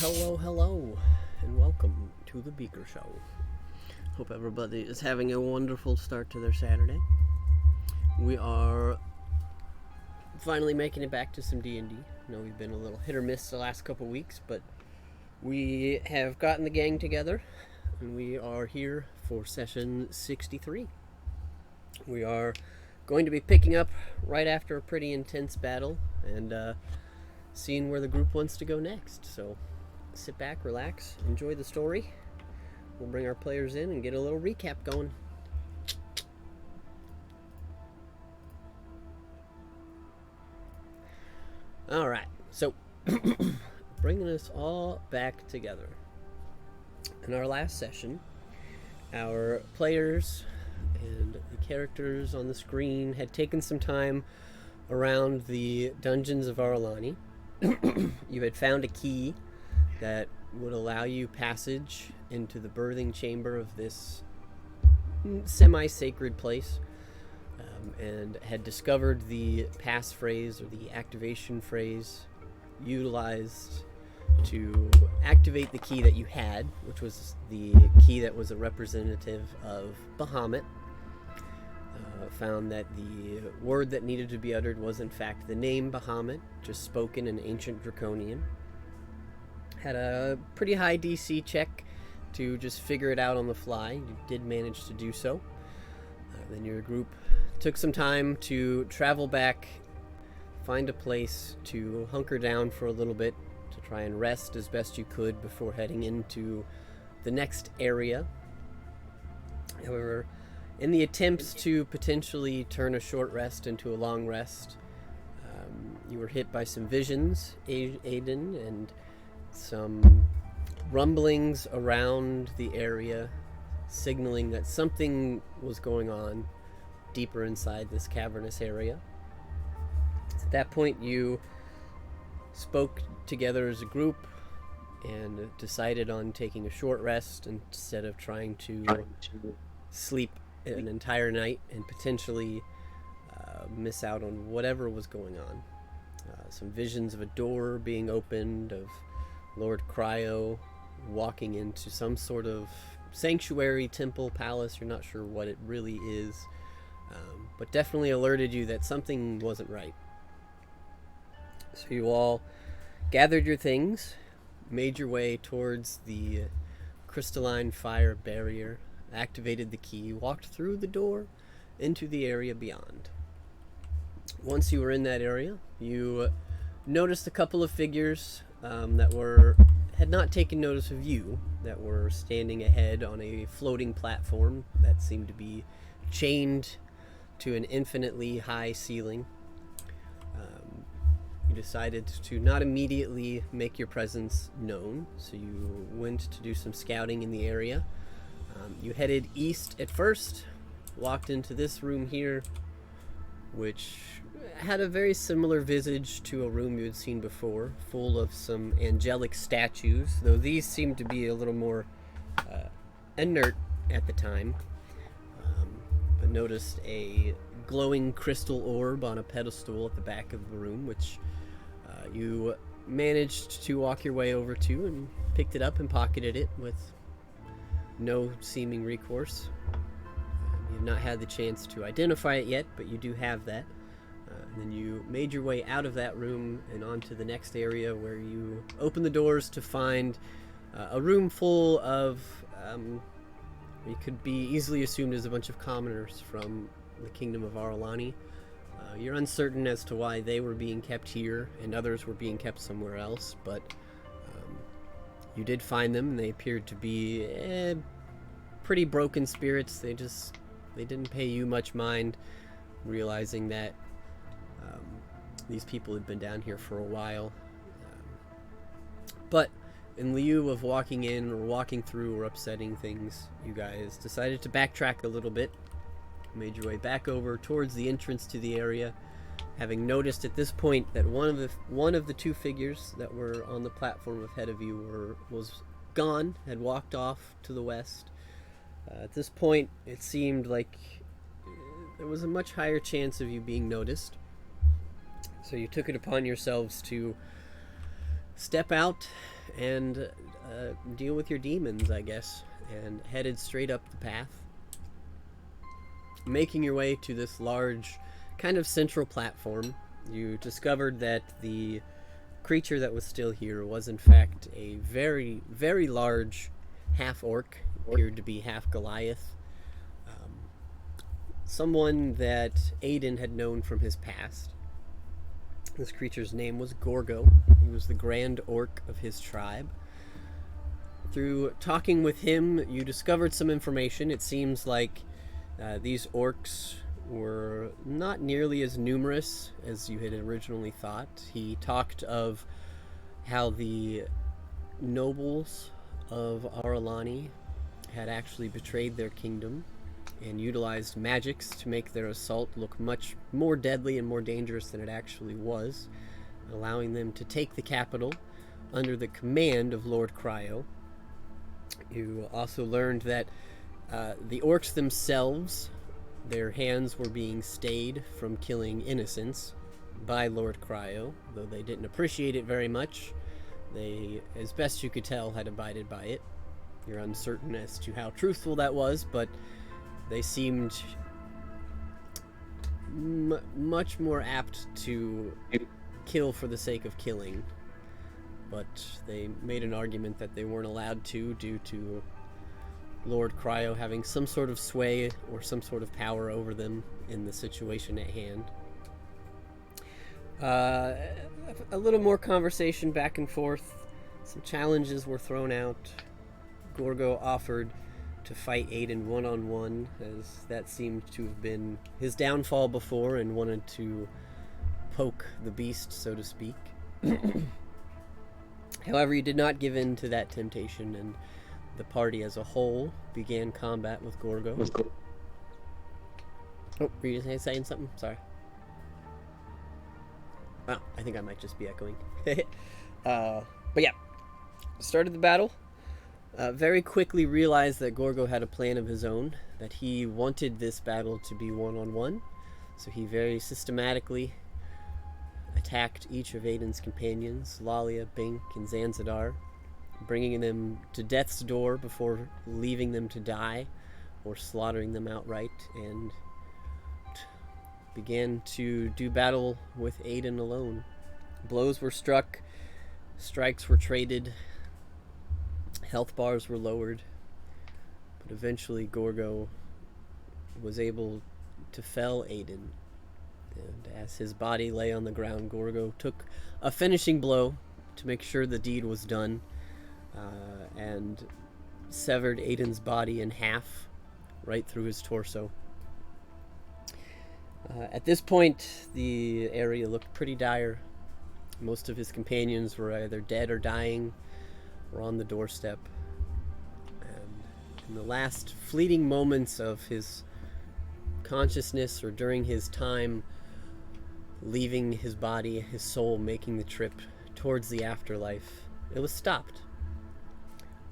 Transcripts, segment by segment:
Hello, and welcome to the Beaker Show. Hope everybody is having a wonderful start to their Saturday. We are finally making it back to some D&D. I know we've been a little hit or miss the last couple weeks, but we have gotten the gang together, and we are here for session 63. We are going to be picking up right after a pretty intense battle, and seeing where the group wants to go next. So sit back, relax, enjoy the story. We'll bring our players in and get a little recap going. Alright, so bringing us all back together. In our last session, our players and the characters on the screen had taken some time around the dungeons of Aralani. You had found a key that would allow you passage into the birthing chamber of this semi-sacred place, and had discovered the passphrase or the activation phrase utilized to activate the key that you had, which was the key that was a representative of Bahamut. Found that the word that needed to be uttered was in fact the name Bahamut, just spoken in ancient Draconian. Had a pretty high DC check to just figure it out on the fly. You did manage to do so. Then your group took some time to travel back, find a place to hunker down for a little bit, to try and rest as best you could before heading into the next area. However, in the attempts to potentially turn a short rest into a long rest, you were hit by some visions, Aiden, and some rumblings around the area, signaling that something was going on deeper inside this cavernous area. At that point, you spoke together as a group and decided on taking a short rest instead of trying to sleep an entire night and potentially miss out on whatever was going on. Some visions of a door being opened, of Lord Cryo walking into some sort of sanctuary, temple, palace. You're not sure what it really is, but definitely alerted you that something wasn't right. So you all gathered your things, made your way towards the crystalline fire barrier, activated the key, walked through the door into the area beyond. Once you were in that area, you noticed a couple of figures that had not taken notice of you, that were standing ahead on a floating platform that seemed to be chained to an infinitely high ceiling. You decided to not immediately make your presence known, so you went to do some scouting in the area. You headed east at first, walked into this room here, which had a very similar visage to a room you had seen before, full of some angelic statues, though these seemed to be a little more inert at the time. But noticed a glowing crystal orb on a pedestal at the back of the room, which you managed to walk your way over to and picked it up and pocketed it with no seeming recourse. You've not had the chance to identify it yet, but you do have that. And then you made your way out of that room and onto the next area, where you opened the doors to find a room full of it could be easily assumed as a bunch of commoners from the kingdom of Aralani. You're uncertain as to why they were being kept here and others were being kept somewhere else, but you did find them, and they appeared to be pretty broken spirits. They didn't pay you much mind, realizing that these people had been down here for a while. But in lieu of walking in or walking through or upsetting things, you guys decided to backtrack a little bit. Made your way back over towards the entrance to the area, having noticed at this point that one of the two figures that were on the platform ahead of you was gone, had walked off to the west. At this point, it seemed like there was a much higher chance of you being noticed. So you took it upon yourselves to step out and deal with your demons, I guess, and headed straight up the path, making your way to this large kind of central platform. You discovered that the creature that was still here was in fact a very, very large half-orc, appeared to be half Goliath, someone that Aiden had known from his past. This creature's name was Gorgo. He was the grand orc of his tribe. Through talking with him, you discovered some information. It seems like these orcs were not nearly as numerous as you had originally thought. He talked of how the nobles of Aralani had actually betrayed their kingdom and utilized magics to make their assault look much more deadly and more dangerous than it actually was, allowing them to take the capital under the command of Lord Cryo. You also learned that the orcs themselves, their hands were being stayed from killing innocents by Lord Cryo, though they didn't appreciate it very much. They, as best you could tell, had abided by it. You're uncertain as to how truthful that was, but they seemed much more apt to kill for the sake of killing. But they made an argument that they weren't allowed to due to Lord Cryo having some sort of sway or some sort of power over them in the situation at hand. A little more conversation back and forth. Some challenges were thrown out. Gorgo offered to fight Aiden one-on-one, as that seemed to have been his downfall before, and wanted to poke the beast, so to speak. However, he did not give in to that temptation, and the party as a whole began combat with Gorgo. Oh, were you saying something? Sorry. Well, I think I might just be echoing. But yeah, started the battle. Very quickly realized that Gorgo had a plan of his own, that he wanted this battle to be one-on-one, so he very systematically attacked each of Aiden's companions, Lalia, Bink, and Zanzadar, bringing them to death's door before leaving them to die or slaughtering them outright, and began to do battle with Aiden alone. Blows were struck, strikes were traded, health bars were lowered, but eventually Gorgo was able to fell Aiden. And as his body lay on the ground, Gorgo took a finishing blow to make sure the deed was done, and severed Aiden's body in half, right through his torso. At this point, the area looked pretty dire. Most of his companions were either dead or dying, or on the doorstep. And in the last fleeting moments of his consciousness, or during his time leaving his body, his soul making the trip towards the afterlife, it was stopped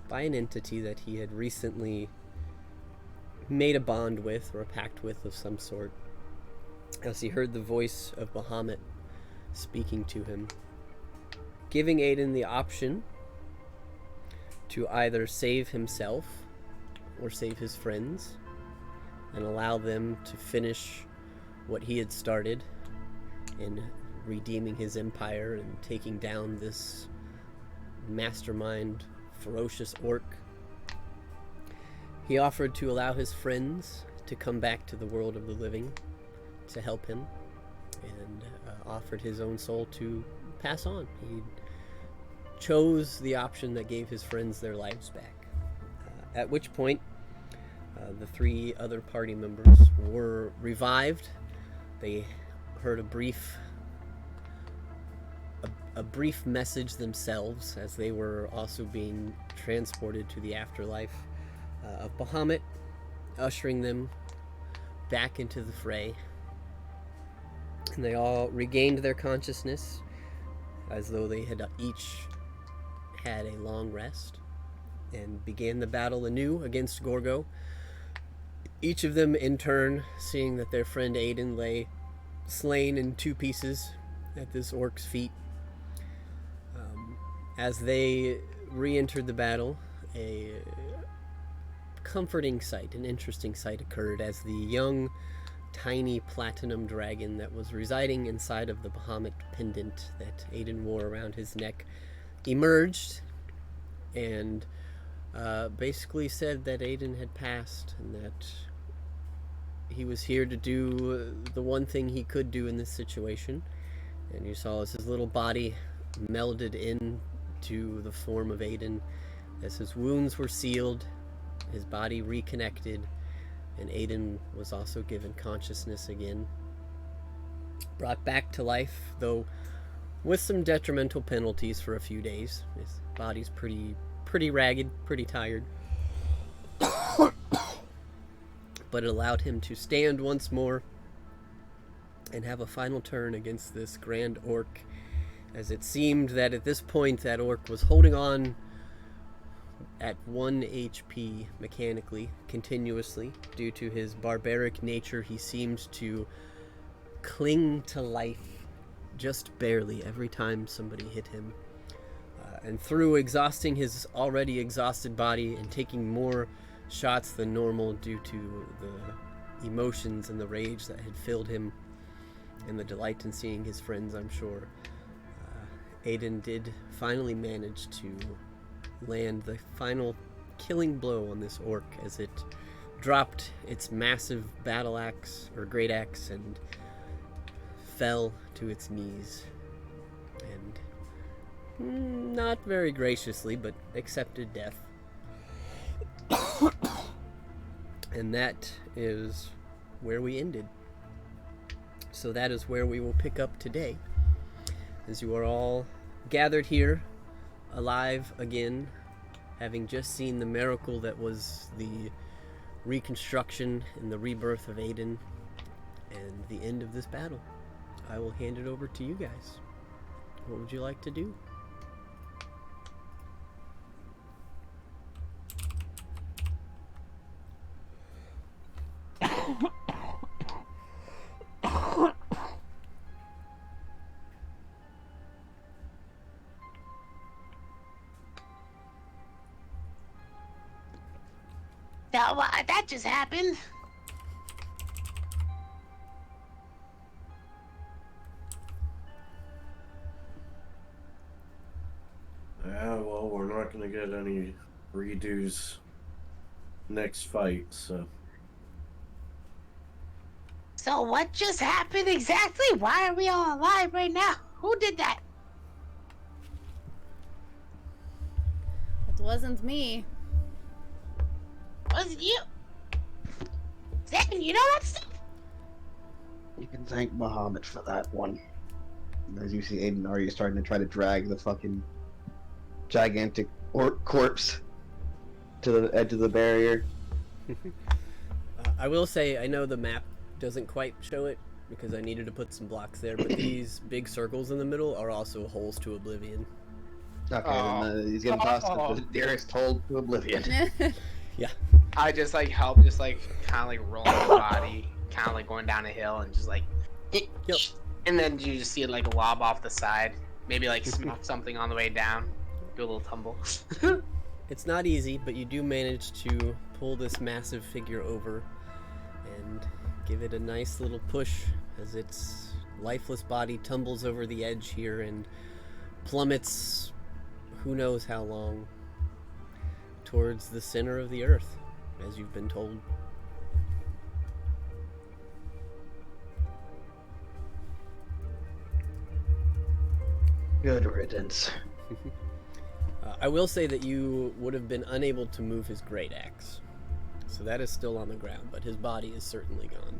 by an entity that he had recently made a bond with, or a pact with of some sort, as he heard the voice of Bahamut speaking to him, giving Aiden the option to either save himself or save his friends and allow them to finish what he had started in redeeming his empire and taking down this mastermind, ferocious orc. He offered to allow his friends to come back to the world of the living to help him, and offered his own soul to pass on. He chose the option that gave his friends their lives back. At which point, the three other party members were revived. They heard a brief message themselves, as they were also being transported to the afterlife of Bahamut, ushering them back into the fray. And they all regained their consciousness, as though they had each had a long rest, and began the battle anew against Gorgo. Each of them, in turn, seeing that their friend Aiden lay slain in two pieces at this orc's feet, As they re-entered the battle, a comforting sight, an interesting sight occurred as the young, tiny platinum dragon that was residing inside of the Bahamut pendant that Aiden wore around his neck emerged and basically said that Aiden had passed and that he was here to do the one thing he could do in this situation. And you saw as his little body melded into the form of Aiden, as his wounds were sealed, his body reconnected, and Aiden was also given consciousness again. Brought back to life, though with some detrimental penalties for a few days. His body's pretty ragged, pretty tired. But it allowed him to stand once more and have a final turn against this grand orc, as it seemed that at this point that orc was holding on at 1 HP mechanically, continuously. Due to his barbaric nature, he seemed to cling to life just barely every time somebody hit him. And through exhausting his already exhausted body and taking more shots than normal due to the emotions and the rage that had filled him and the delight in seeing his friends, I'm sure, Aiden did finally manage to land the final killing blow on this orc as it dropped its massive battle axe or great axe and fell to its knees, and not very graciously but accepted death. And that is where we ended. So that is where we will pick up today, as you are all gathered here, alive again, having just seen the miracle that was the reconstruction and the rebirth of Aiden and the end of this battle. I will hand it over to you guys. What would you like to do? Now, that just happened. Yeah, well, we're not going to get any redos next fight, so... So what just happened exactly? Why are we all alive right now? Who did that? It wasn't me. Was it you? Zan, you know that stuff? You can thank Bahamut for that one. As you see Aiden already starting to try to drag the fucking gigantic orc corpse to the edge of the barrier. I will say, I know the map doesn't quite show it because I needed to put some blocks there, but these big circles in the middle are also holes to oblivion. Okay, then he's getting tossed to the nearest hole to oblivion. Yeah. I just like help, just like kind of like roll my body, kind of like going down a hill and just like, Yep. and then you just see it like lob off the side, maybe like smack something on the way down, do a little tumble. It's not easy, but you do manage to pull this massive figure over and give it a nice little push as its lifeless body tumbles over the edge here and plummets who knows how long towards the center of the earth, as you've been told. Good riddance. I will say that you would have been unable to move his great axe, so that is still on the ground, but his body is certainly gone.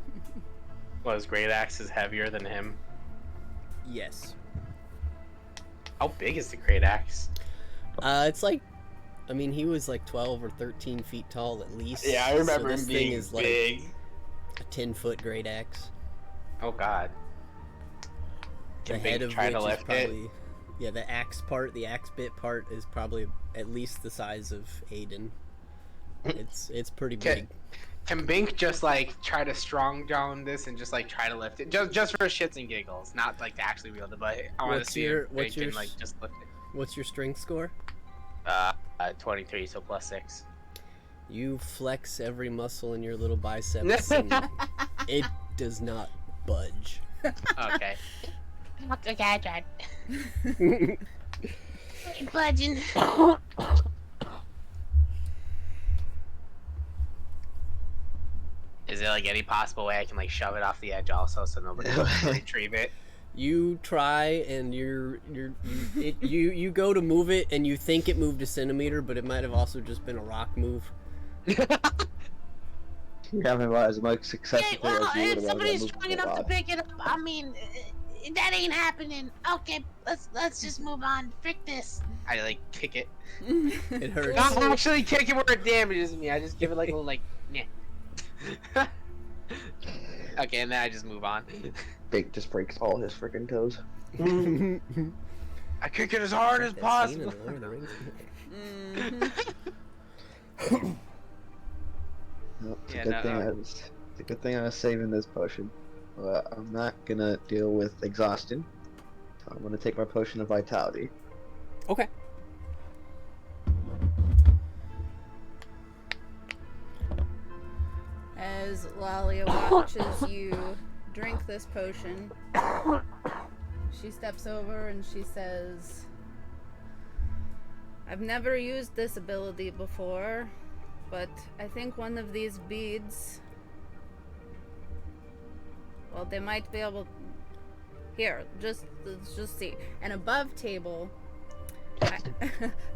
Well, his great axe is heavier than him. Yes. How big is the great axe? It's like, I mean, he was like 12 or 13 feet tall at least. Yeah, I remember so him this being thing is big. like a 10-foot great axe. Oh God. The Can head Bink of try which to is lift probably, yeah, the axe part, the axe bit part is probably at least the size of Aiden. It's pretty big. Can Bink just like try to strong down this and just like try to lift it, just for shits and giggles, not like to actually wield it, but I want to see if Bink can like just lift it. What's your strength score? 23, so +6. You flex every muscle in your little biceps, and it does not budge. Okay. Okay, I tried. Budging. Is there like any possible way I can like shove it off the edge also so nobody can retrieve it? You try, and you go to move it, and you think it moved a centimeter, but it might have also just been a rock move. You're having about as much success Okay, with it well, as you would if have somebody's moved strong a enough to lot. pick it up, I mean, that ain't happening. Okay, let's just move on. Frick this. I like kick it. It hurts. Not actually kick it where it damages me. I just give it like a little like, yeah. Okay, and then I just move on. Big just breaks all his freaking toes. I kick it as hard as That scene in possible. Lord of the Rings. Nope, it's, Yeah, a good no, thing it's a good thing I was saving this potion. I'm not gonna deal with exhaustion. So I'm gonna take my potion of vitality. Okay. As Lalia watches you drink this potion, she steps over and she says, I've never used this ability before, but I think one of these beads, well, they might be able. Here, let's just see. And above table,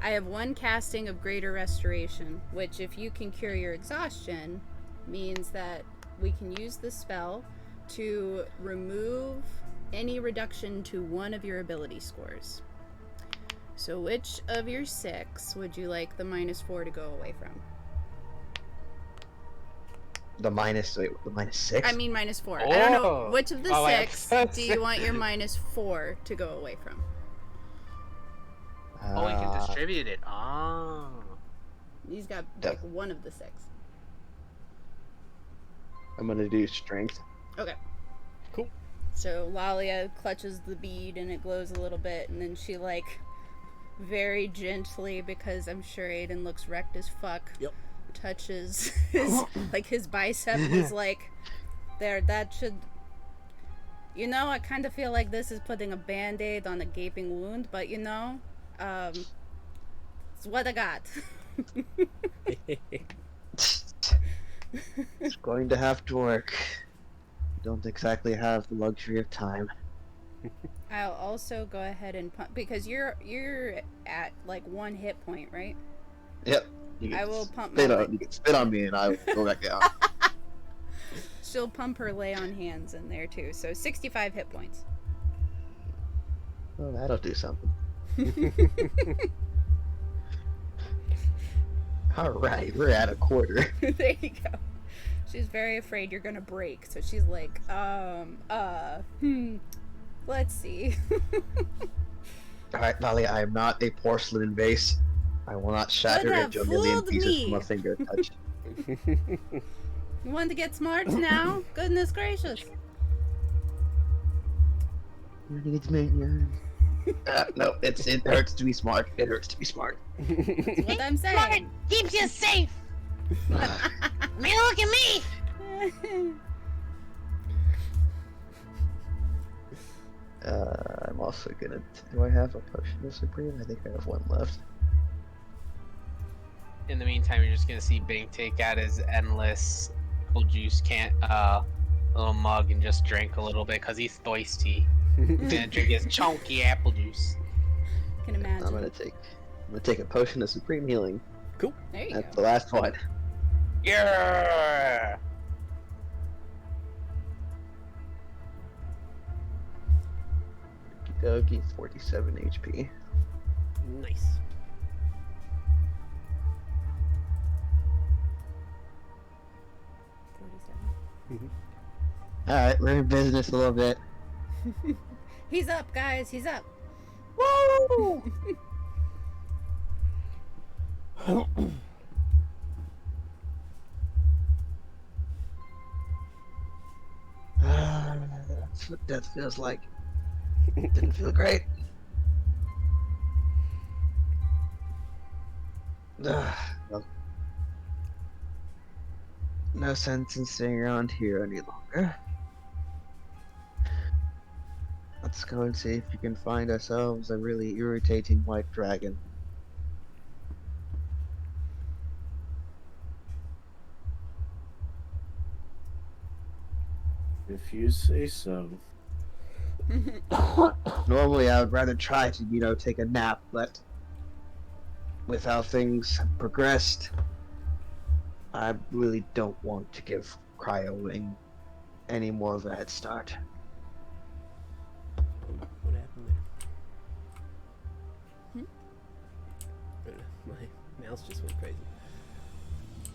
I have one casting of Greater Restoration, which, if you can cure your exhaustion, means that we can use the spell to remove any reduction to one of your ability scores. So which of your 6 would you like the -4 to go away from? The minus 6? I mean -4. I don't know. Oh. Which of the Oh, I 6 have- do you want your -4 to go away from? Oh, you can distribute it. Oh. He's got like one of the 6. I'm gonna do strength. Okay. Cool. So Lalia clutches the bead and it glows a little bit, and then she like very gently, because I'm sure Aiden looks wrecked as fuck. Yep. Touches his like his bicep is like there. That should. You know, I kind of feel like this is putting a band-aid on a gaping wound, but you know, it's what I got. It's going to have to work. Don't exactly have the luxury of time. I'll also go ahead and pump, because you're at like 1 hit point, right? Yep. You can I will pump spit my. on, you can spit on me and I will go back down. She'll pump her lay on hands in there too, so 65 hit points. Oh, that'll do something. Alright, we're at a quarter. There you go. She's very afraid you're gonna break, so she's like, let's see. Alright, Valley, I am not a porcelain vase. I will not shatter Could into have a million fooled pieces me. from a finger touch. You want to get smart now? Goodness gracious. No, it hurts to be smart. It hurts to be smart. That's what I'm Smart saying. keeps you safe. I mean, look at me. I'm also gonna. Do I have a potion of supreme? I think I have one left. In the meantime, you're just gonna see Bing take out his endless apple juice little mug and just drink a little bit because he's thirsty. He's gonna drink his chunky apple juice. Can imagine. I'm gonna take a potion of supreme healing. There you That's go. the last one. Yeah. Okie 47 HP. Nice. Alright, we're in business a little bit. He's up, guys. He's up. Woo! That's what death feels like. Didn't feel great. Well, no sense in staying around here any longer. Let's go and see if we can find ourselves a really irritating white dragon. If you say so. Normally, I would rather try to, take a nap, but with how things have progressed, I really don't want to give Cryo-Wing any more of a head start. What happened there? My mouse just went crazy.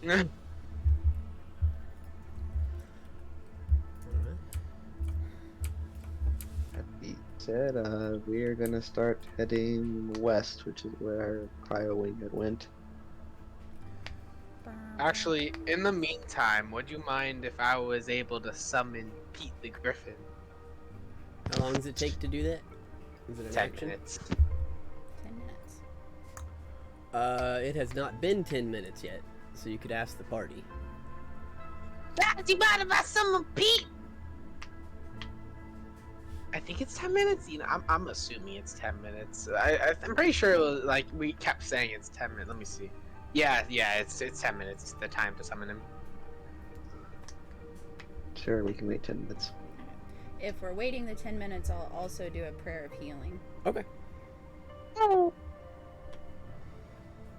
Alright. That being said, we're gonna start heading west, which is where Cryo-Wing had went. Actually, in the meantime, would you mind if I was able to summon Pete the Griffin? How long does it take to do that? Is it an 10 action? minutes. 10 minutes. It has not been 10 minutes yet, so you could ask the party. Guys, you mind if I summon Pete? I think it's 10 minutes. I'm assuming it's 10 minutes. I'm pretty sure it was, like, we kept saying it's 10 minutes. Let me see. Yeah, it's 10 minutes. The time to summon him. Sure, we can wait 10 minutes. If we're waiting the 10 minutes, I'll also do a prayer of healing. Okay.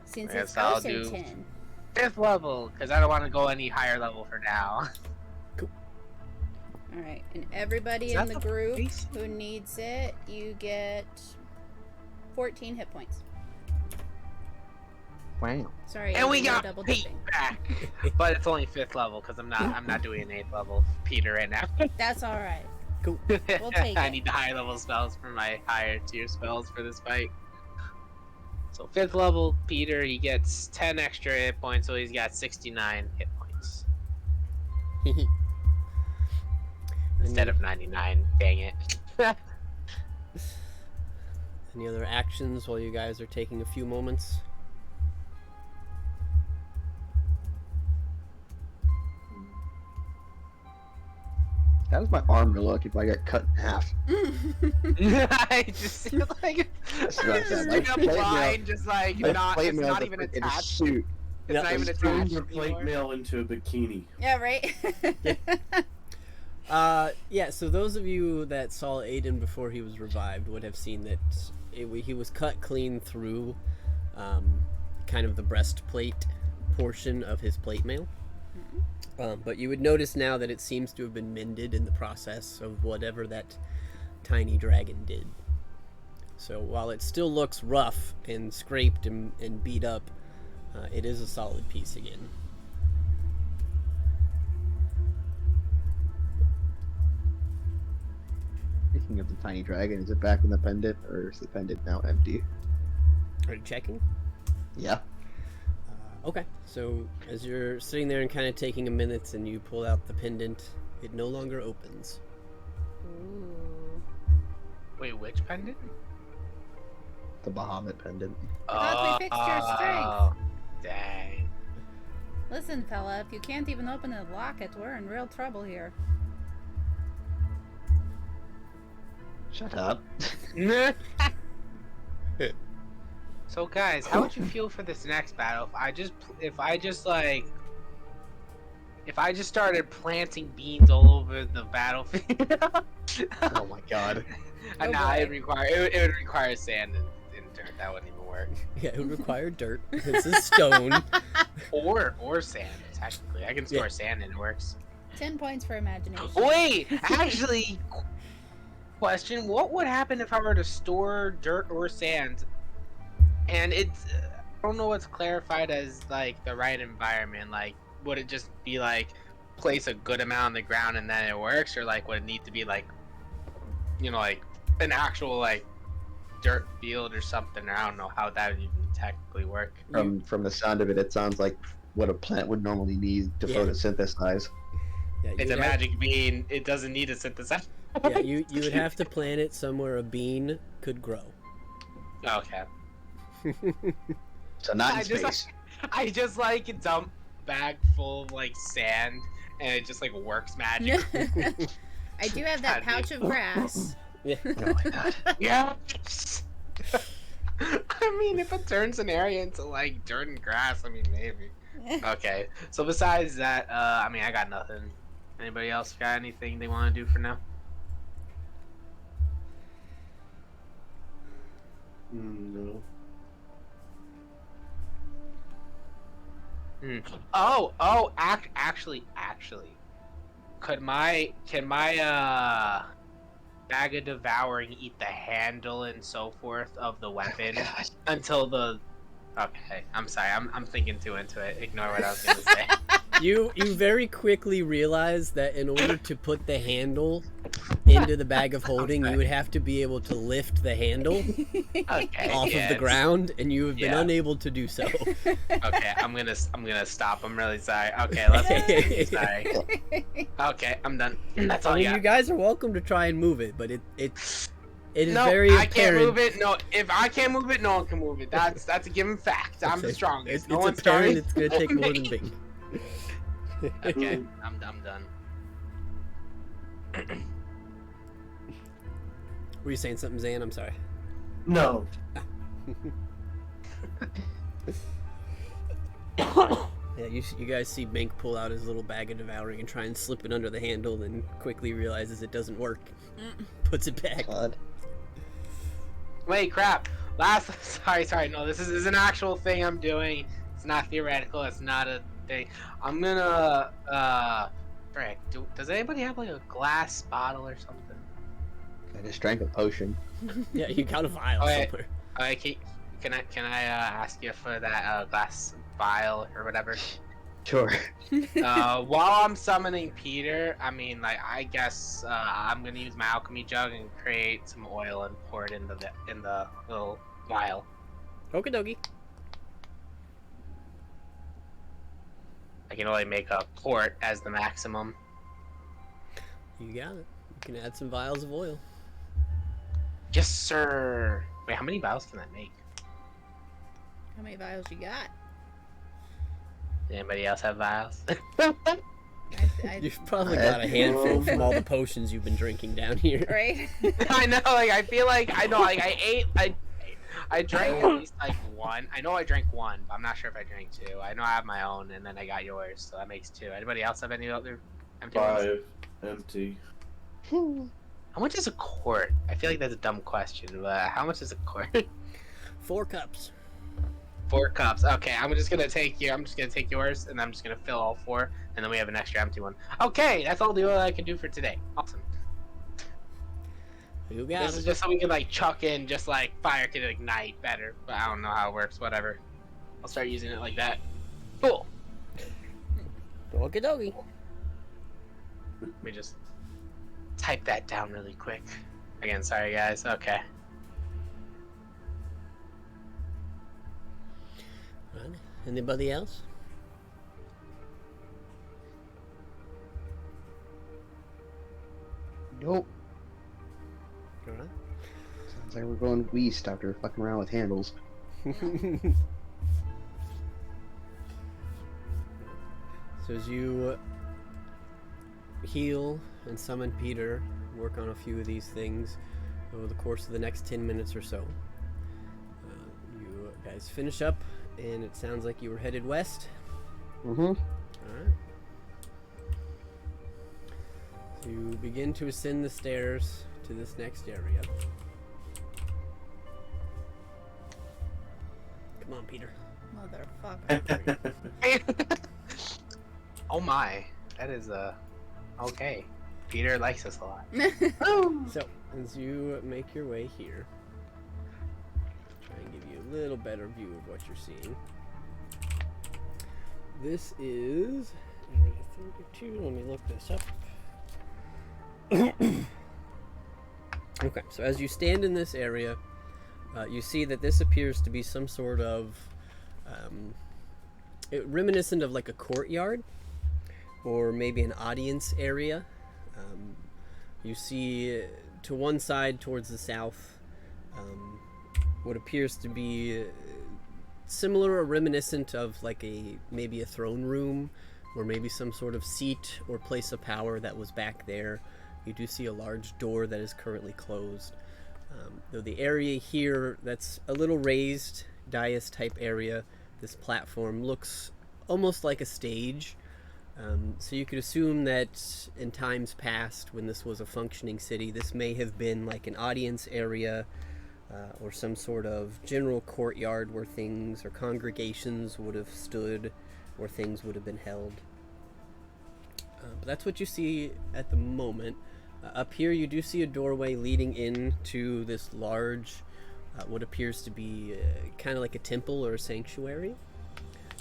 Since I it's guess I'll also do 10. 5th level, because I don't want to go any higher level for now. Alright, and everybody Is in that the the group base? who needs it, you get 14 hit points. Wow. Sorry, And we you're got double Pete dipping. back, but it's only 5th level because I'm not doing an 8th level Peter right now. That's alright. Cool. We'll take I it. need the higher level spells for my higher tier spells for this fight. So 5th level Peter, he gets 10 extra hit points, so he's got 69 hit points instead of 99. Dang it. Any other actions while you guys are taking a few moments? How does my armor look if I get cut in half? I just feel like That's what I said. straight up Plate mail- blind, just like not. plate It's mail's not a even freaking attached. suit. It's Yeah, not even Just turn attached your plate anymore. mail into a bikini. Yeah, right? Yeah, so those of you that saw Aiden before he was revived would have seen that he was cut clean through kind of the breastplate portion of his plate mail. But you would notice now that it seems to have been mended in the process of whatever that tiny dragon did. So while it still looks rough and scraped and beat up, it is a solid piece again. Speaking of the tiny dragon, is it back in the pendant, or is the pendant now empty? Are you checking? Yeah. Okay, so as you're sitting there and kind of taking a minute and you pull out the pendant, it no longer opens. Ooh. Wait, which pendant? The Bahamut pendant. thought we fixed your strength. Dang. Listen, fella, if you can't even open the locket, we're in real trouble here. Shut up. So guys, how would you feel for this next battle if I just started planting beans all over the battlefield? Oh my god. Oh Nah, boy. it would require sand and dirt. That wouldn't even work. Yeah, it would require dirt. This is stone. Or sand, technically. I can store Yeah. sand and it works. 10 points for imagination. Wait, actually, question: what would happen if I were to store dirt or sand? And it's I don't know what's clarified as like the right environment. Like, would it just be like place a good amount on the ground and then it works, or like would it need to be like, like an actual like dirt field or something? Or I don't know how that would even technically work. From the sound of it, it sounds like what a plant would normally need to Yeah. photosynthesize. Yeah, It's you a would have- magic bean. It doesn't need a synthesizer. Yeah, you would have to plant it somewhere a bean could grow. Okay. So not in I just, space. I just like dump bag full of like sand, and it just like works magic. I do have that pouch of grass. Yeah. Oh my god. Yes. I mean, if it turns an area into like dirt and grass, I mean maybe. Okay. So besides that, I mean I got nothing. Anybody else got anything they want to do for now? No. Actually, can my bag of devouring eat the handle and so forth of the weapon God. until the? Okay, I'm sorry, I'm thinking too into it. Ignore what I was gonna say. You very quickly realize that in order to put the handle into the bag of holding, you would have to be able to lift the handle Okay, off of the ground, and you have been yeah. unable to do so. Okay, I'm gonna stop. I'm really sorry. Okay, let's. Sorry. Okay, I'm done. That's all I mean, I you got. guys are welcome to try and move it, but it is No, very I can't apparent. move it. No, if I can't move it, no one can move it. That's a given fact. I'm the It's- strongest. It's, No it's one's apparent starting it's gonna take over more me. than Bing. Okay, I'm done. Were you saying something, Zan? I'm sorry. No. Yeah, you guys see Bink pull out his little bag of devouring and try and slip it under the handle, then quickly realizes it doesn't work. Puts it back. God. Wait, crap. Sorry. No, this is an actual thing I'm doing. It's not theoretical. It's not a thing. I'm gonna frick. Does anybody have like a glass bottle or something? I just drank a potion. Yeah, you got a vial Okay. somewhere. Okay, can I ask you for that glass vial or whatever? Sure. While I'm summoning Peter, I mean, like, I guess I'm gonna use my alchemy jug and create some oil and pour it in the little vial. Okie dokie. I can only make a quart as the maximum. You got it. You can add some vials of oil. Yes, sir. Wait, how many vials can that make? How many vials you got? Anybody else have vials? You've probably got a handful from all the potions you've been drinking down here. Right? I know, like, I feel like, I know, like, I drank at least, like, one. I know I drank one, but I'm not sure if I drank two. I know I have my own, and then I got yours, so that makes two. Anybody else have any other empty ones? 5 empty. How much is a quart? I feel like that's a dumb question, but how much is a quart? 4 cups. 4 cups. Okay, I'm just gonna take yours, and I'm just gonna fill all 4, and then we have an extra empty one. Okay, that's all the oil I can do for today. Awesome. You got This is it. just so we can like chuck in, just like fire can ignite better. But I don't know how it works. Whatever. I'll start using it like that. Cool. Okie dokie. Let me just type that down really quick. Again, sorry guys. Okay. Right. Anybody else? Nope. All right. Sounds like we're going west after fucking around with handles. So as you heal and summon Peter, work on a few of these things over the course of the next 10 minutes or so. You guys finish up, and it sounds like you were headed west. Mm-hmm. Alright. So you begin to ascend the stairs to this next area. Come on, Peter. Motherfucker. Oh my. That is okay. Peter likes us a lot. So, as you make your way here, try and give you a little better view of what you're seeing. This is area 32. Let me look this up. Okay, so as you stand in this area, you see that this appears to be some sort of reminiscent of like a courtyard or maybe an audience area. You see to one side towards the south what appears to be similar or reminiscent of like maybe a throne room, or maybe some sort of seat or place of power that was back there. You do see a large door that is currently closed. Though the area here that's a little raised, dais type area, this platform looks almost like a stage. So you could assume that in times past, when this was a functioning city, this may have been like an audience area, or some sort of general courtyard where things or congregations would have stood, or things would have been held. But that's what you see at the moment. Up here you do see a doorway leading into this large, what appears to be kind of like a temple or a sanctuary.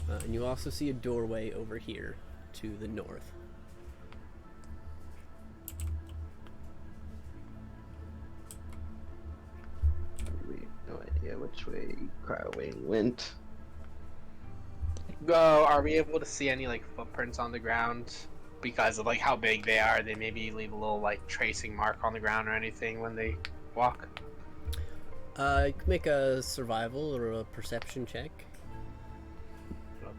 And you also see a doorway over here to the north. We have no idea which way Cryo-Wing went. Are we able to see any like footprints on the ground? Because of like how big they are, they maybe leave a little like tracing mark on the ground or anything when they walk. You can make a survival or a perception check.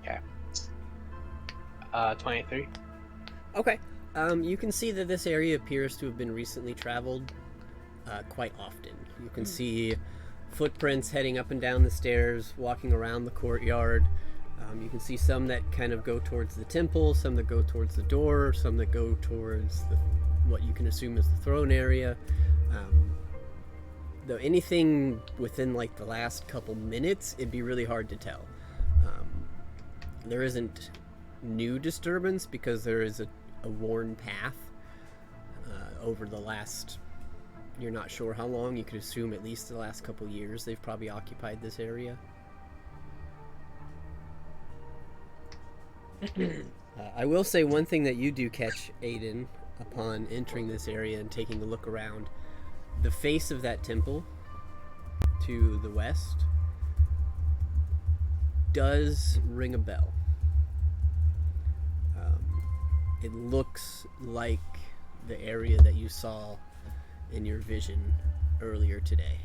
Okay. 23. Okay. You can see that this area appears to have been recently traveled quite often. You can see footprints heading up and down the stairs, walking around the courtyard. You can see some that kind of go towards the temple, some that go towards the door, some that go towards what you can assume is the throne area. Though anything within like the last couple minutes, it'd be really hard to tell. There isn't new disturbance because there is a worn path over the last, you're not sure how long, you could assume at least the last couple years they've probably occupied this area. I will say one thing that you do catch, Aiden, upon entering this area and taking a look around. The face of that temple to the west does ring a bell. It looks like the area that you saw in your vision earlier today.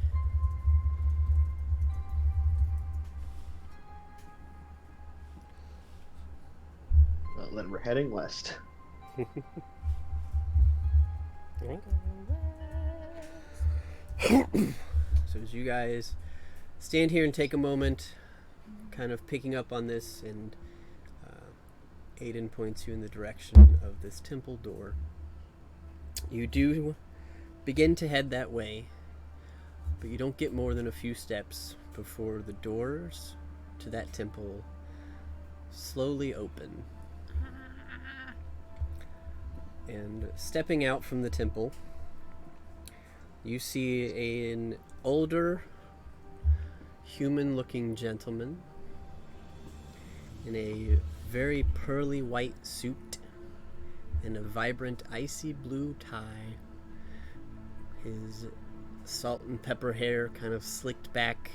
Well, then we're heading west. So as you guys stand here and take a moment, kind of picking up on this, and Aiden points you in the direction of this temple door. You do begin to head that way, but you don't get more than a few steps before the doors to that temple slowly open. And stepping out from the temple, you see an older, human-looking gentleman in a very pearly white suit and a vibrant icy blue tie. His salt and pepper hair kind of slicked back,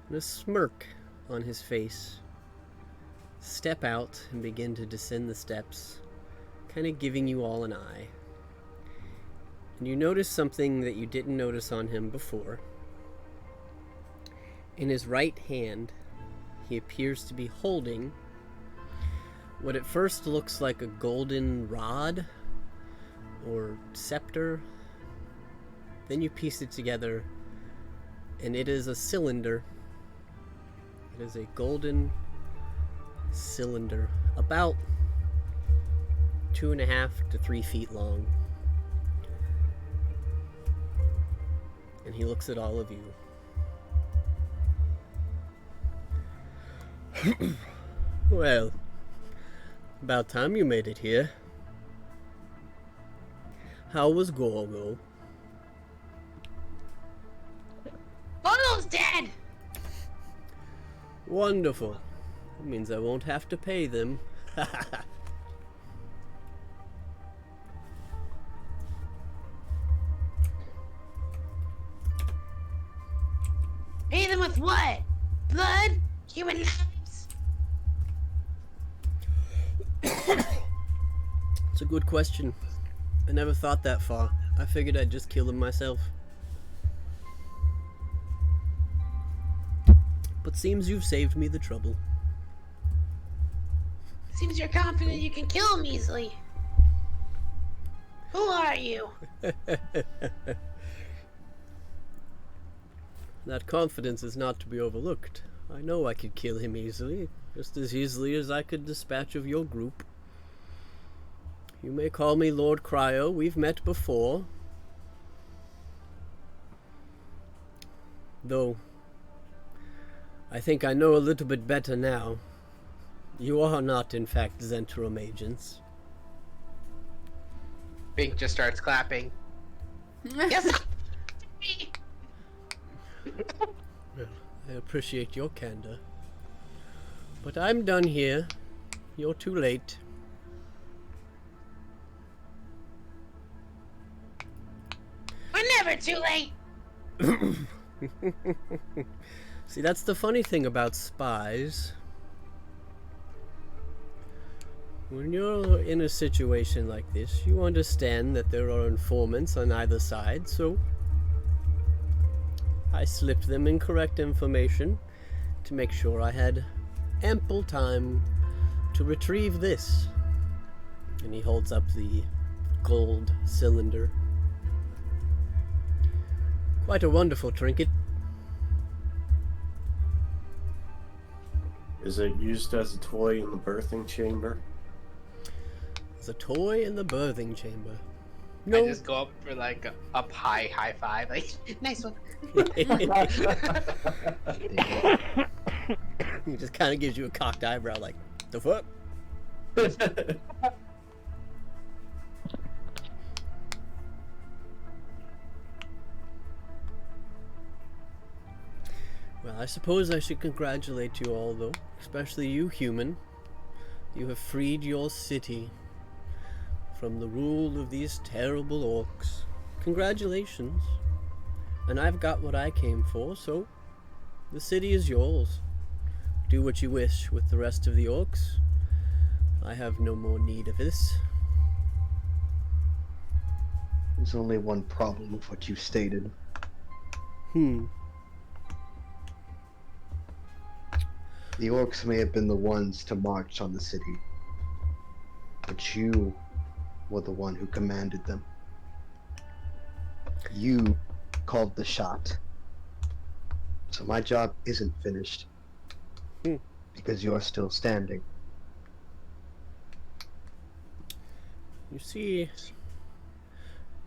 and a smirk on his face. Step out and begin to descend the steps, kind of giving you all an eye. And you notice something that you didn't notice on him before. In his right hand, he appears to be holding what at first looks like a golden rod or scepter. Then you piece it together, and it is a cylinder. It is a golden cylinder, about 2.5 to 3 feet long. And he looks at all of you. Well, about time you made it here. How was Gorgo? Gorgo's dead! Wonderful. That means I won't have to pay them. Pay them with what? Blood? Human lives? It's a good question. I never thought that far. I figured I'd just kill them myself. but seems you've saved me the trouble. Seems you're confident you can kill him easily. Who are you? That confidence is not to be overlooked. I know I could kill him easily, just as easily as I could dispatch of your group. You may call me Lord Cryo. We've met before. Though, I think I know a little bit better now. You are not, in fact, Zentrum agents. Bink just starts clapping. Yes. Well, I appreciate your candor. But I'm done here. You're too late. We're never too late. See, that's the funny thing about spies. When you're in a situation like this, you understand that there are informants on either side, so I slipped them incorrect information to make sure I had ample time to retrieve this. And he holds up the gold cylinder. Quite a wonderful trinket. Is it used as a toy in the birthing chamber? It's a toy in the birthing chamber. I No. just go up for like a up high five. Like, Nice one. He just kind of gives you a cocked eyebrow, like, the fuck? Well, I suppose I should congratulate you all, though, especially you, human. You have freed your city from the rule of these terrible orcs. Congratulations. And I've got what I came for, so the city is yours. Do what you wish with the rest of the orcs. I have no more need of this. There's only one problem with what you stated. The orcs may have been the ones to march on the city, but you were the one who commanded them. You called the shot. So my job isn't finished. Because you're still standing. You see,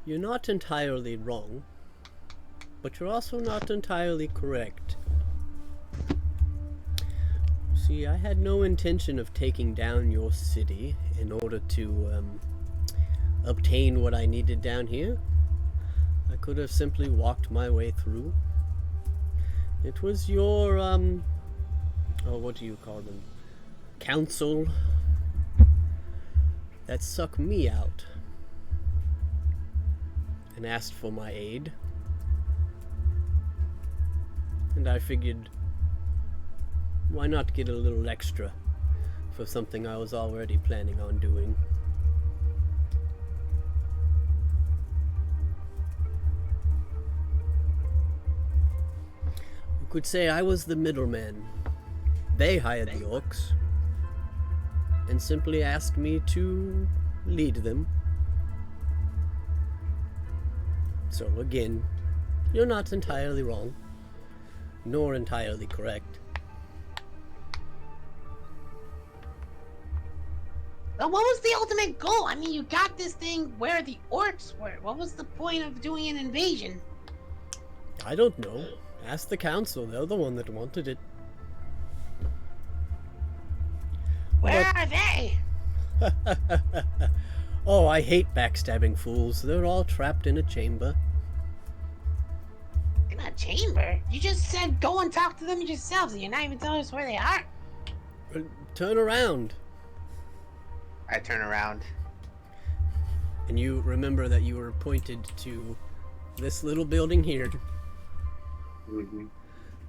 you're not entirely wrong, but you're also not entirely correct. See, I had no intention of taking down your city in order to obtain what I needed down here. I could have simply walked my way through. It was your, oh, what do you call them? Council that sucked me out and asked for my aid. And I figured, why not get a little extra for something I was already planning on doing? You could say I was the middleman. They hired the orcs and simply asked me to lead them. So again, you're not entirely wrong, nor entirely correct. But what was the ultimate goal? I mean, you got this thing where the orcs were. What was the point of doing an invasion? I don't know. Ask the council, they're the one that wanted it. Where are they? Oh, I hate backstabbing fools. They're all trapped in a chamber. In a chamber? You just said go and talk to them yourselves, and you're not even telling us where they are. Turn around. I turn around. And you remember that you were pointed to this little building here. Mm-hmm.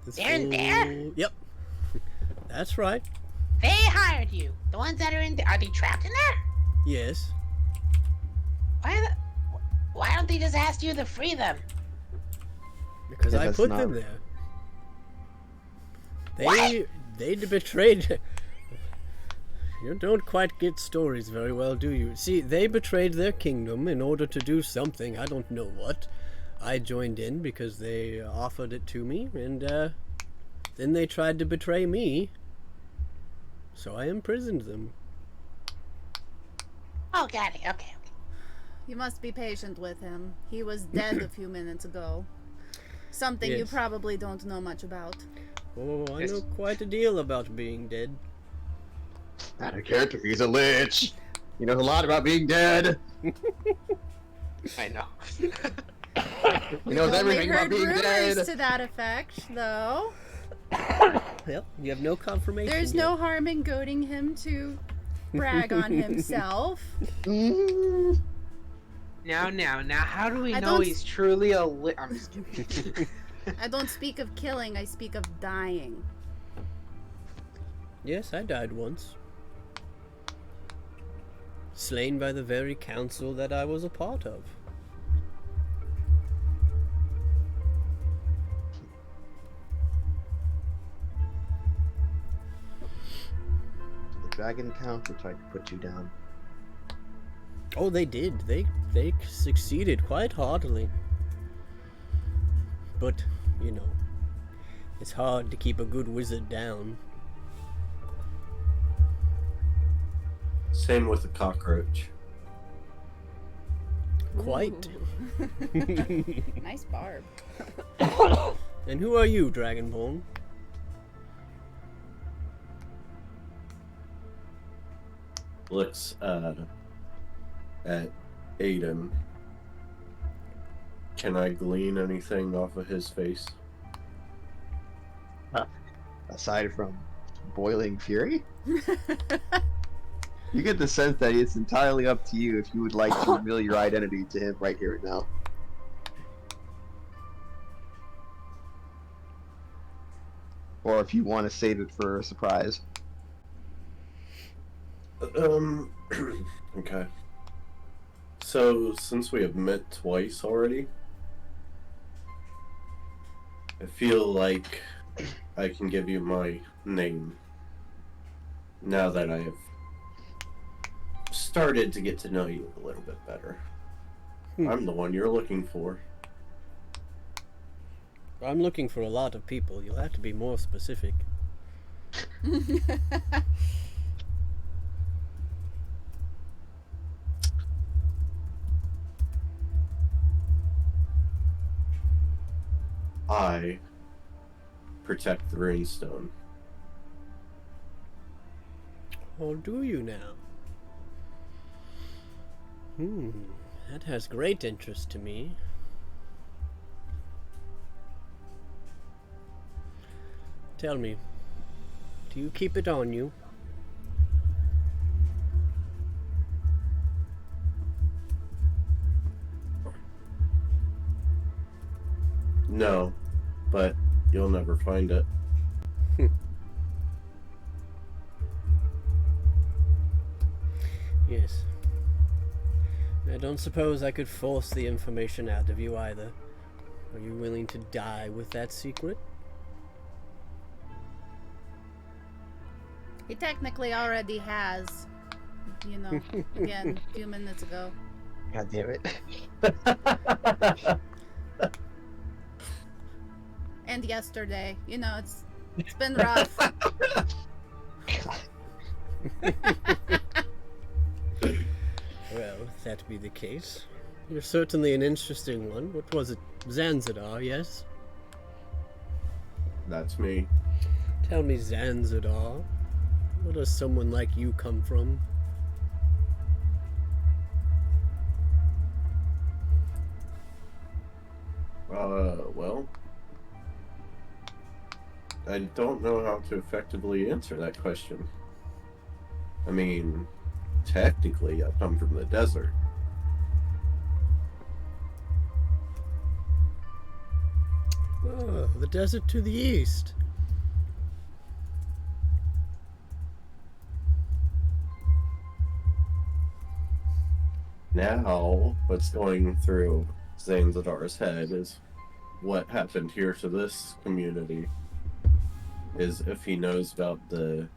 This They're in there? Yep. That's right. They hired you. The ones that are in there, are they trapped in there? Yes. Why don't they just ask you to free them? Because Yeah, I that's put not- them there. They betrayed. You don't quite get stories very well, do you? See, they betrayed their kingdom in order to do something. I don't know what. I joined in because they offered it to me, and then they tried to betray me. So I imprisoned them. Oh, got it. Okay. You must be patient with him. He was dead a few minutes ago. Something you Yes. probably don't know much about. Oh, I Yes. know quite a deal about being dead. Out of character, he's a lich. He knows a lot about being dead. I know. He knows Only everything about heard being rumors dead. to that effect, though. Well, you have no confirmation. There's yet. no harm in goading him to brag on himself. Mm. Now, how do we I know don't- he's truly a I'm just kidding. I don't speak of killing, I speak of dying. Yes, I died once. Slain by the very council that I was a part of. The Dragon Council tried to put you down. Oh, they did. They succeeded quite heartily. But, you know, it's hard to keep a good wizard down. Same with the cockroach. Quite. Ooh. Nice barb. And who are you, Dragonborn? Looks at Aiden. Can I glean anything off of his face? Aside from boiling fury, you get the sense that it's entirely up to you if you would like to reveal your identity to him right here and now. Or if you want to save it for a surprise. Okay. So, since we have met twice already, I feel like I can give you my name now that I have started to get to know you a little bit better. I'm the one you're looking for. I'm looking for a lot of people. You'll have to be more specific. I protect the Runestone. Or do you now? That has great interest to me. Tell me, do you keep it on you? No, but you'll never find it. Yes. I don't suppose I could force the information out of you either. Are you willing to die with that secret? He technically already has. You know, again, a few minutes ago. God damn it. And yesterday. You know, it's been rough. Well, if that be the case, you're certainly an interesting one. What was it? Zanzibar, yes? That's me. Tell me, Zanzibar, where does someone like you come from? Well, I don't know how to effectively answer that question. I mean, technically, I come from the desert. Oh, the desert to the east. Now, what's going through Zanzibar's head is what happened here to this community. is if he knows about the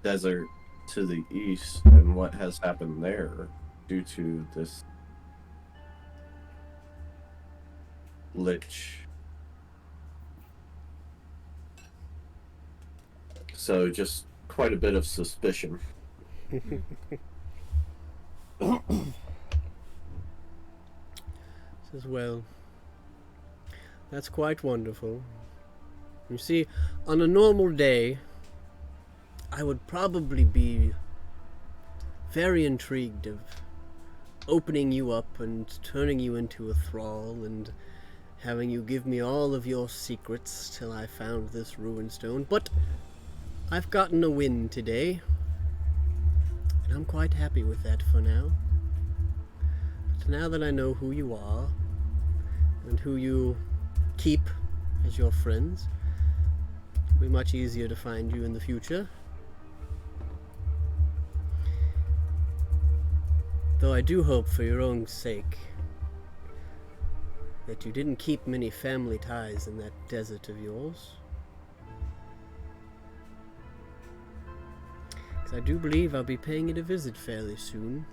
desert to the east and what has happened there due to this lich. So just quite a bit of suspicion. Says, well, that's quite wonderful. You see, on a normal day, I would probably be very intrigued of opening you up and turning you into a thrall and having you give me all of your secrets till I found this ruin stone. But I've gotten a win today, and I'm quite happy with that for now. But now that I know who you are and who you keep as your friends, it'll be much easier to find you in the future. Though I do hope for your own sake that you didn't keep many family ties in that desert of yours. Because I do believe I'll be paying it a visit fairly soon.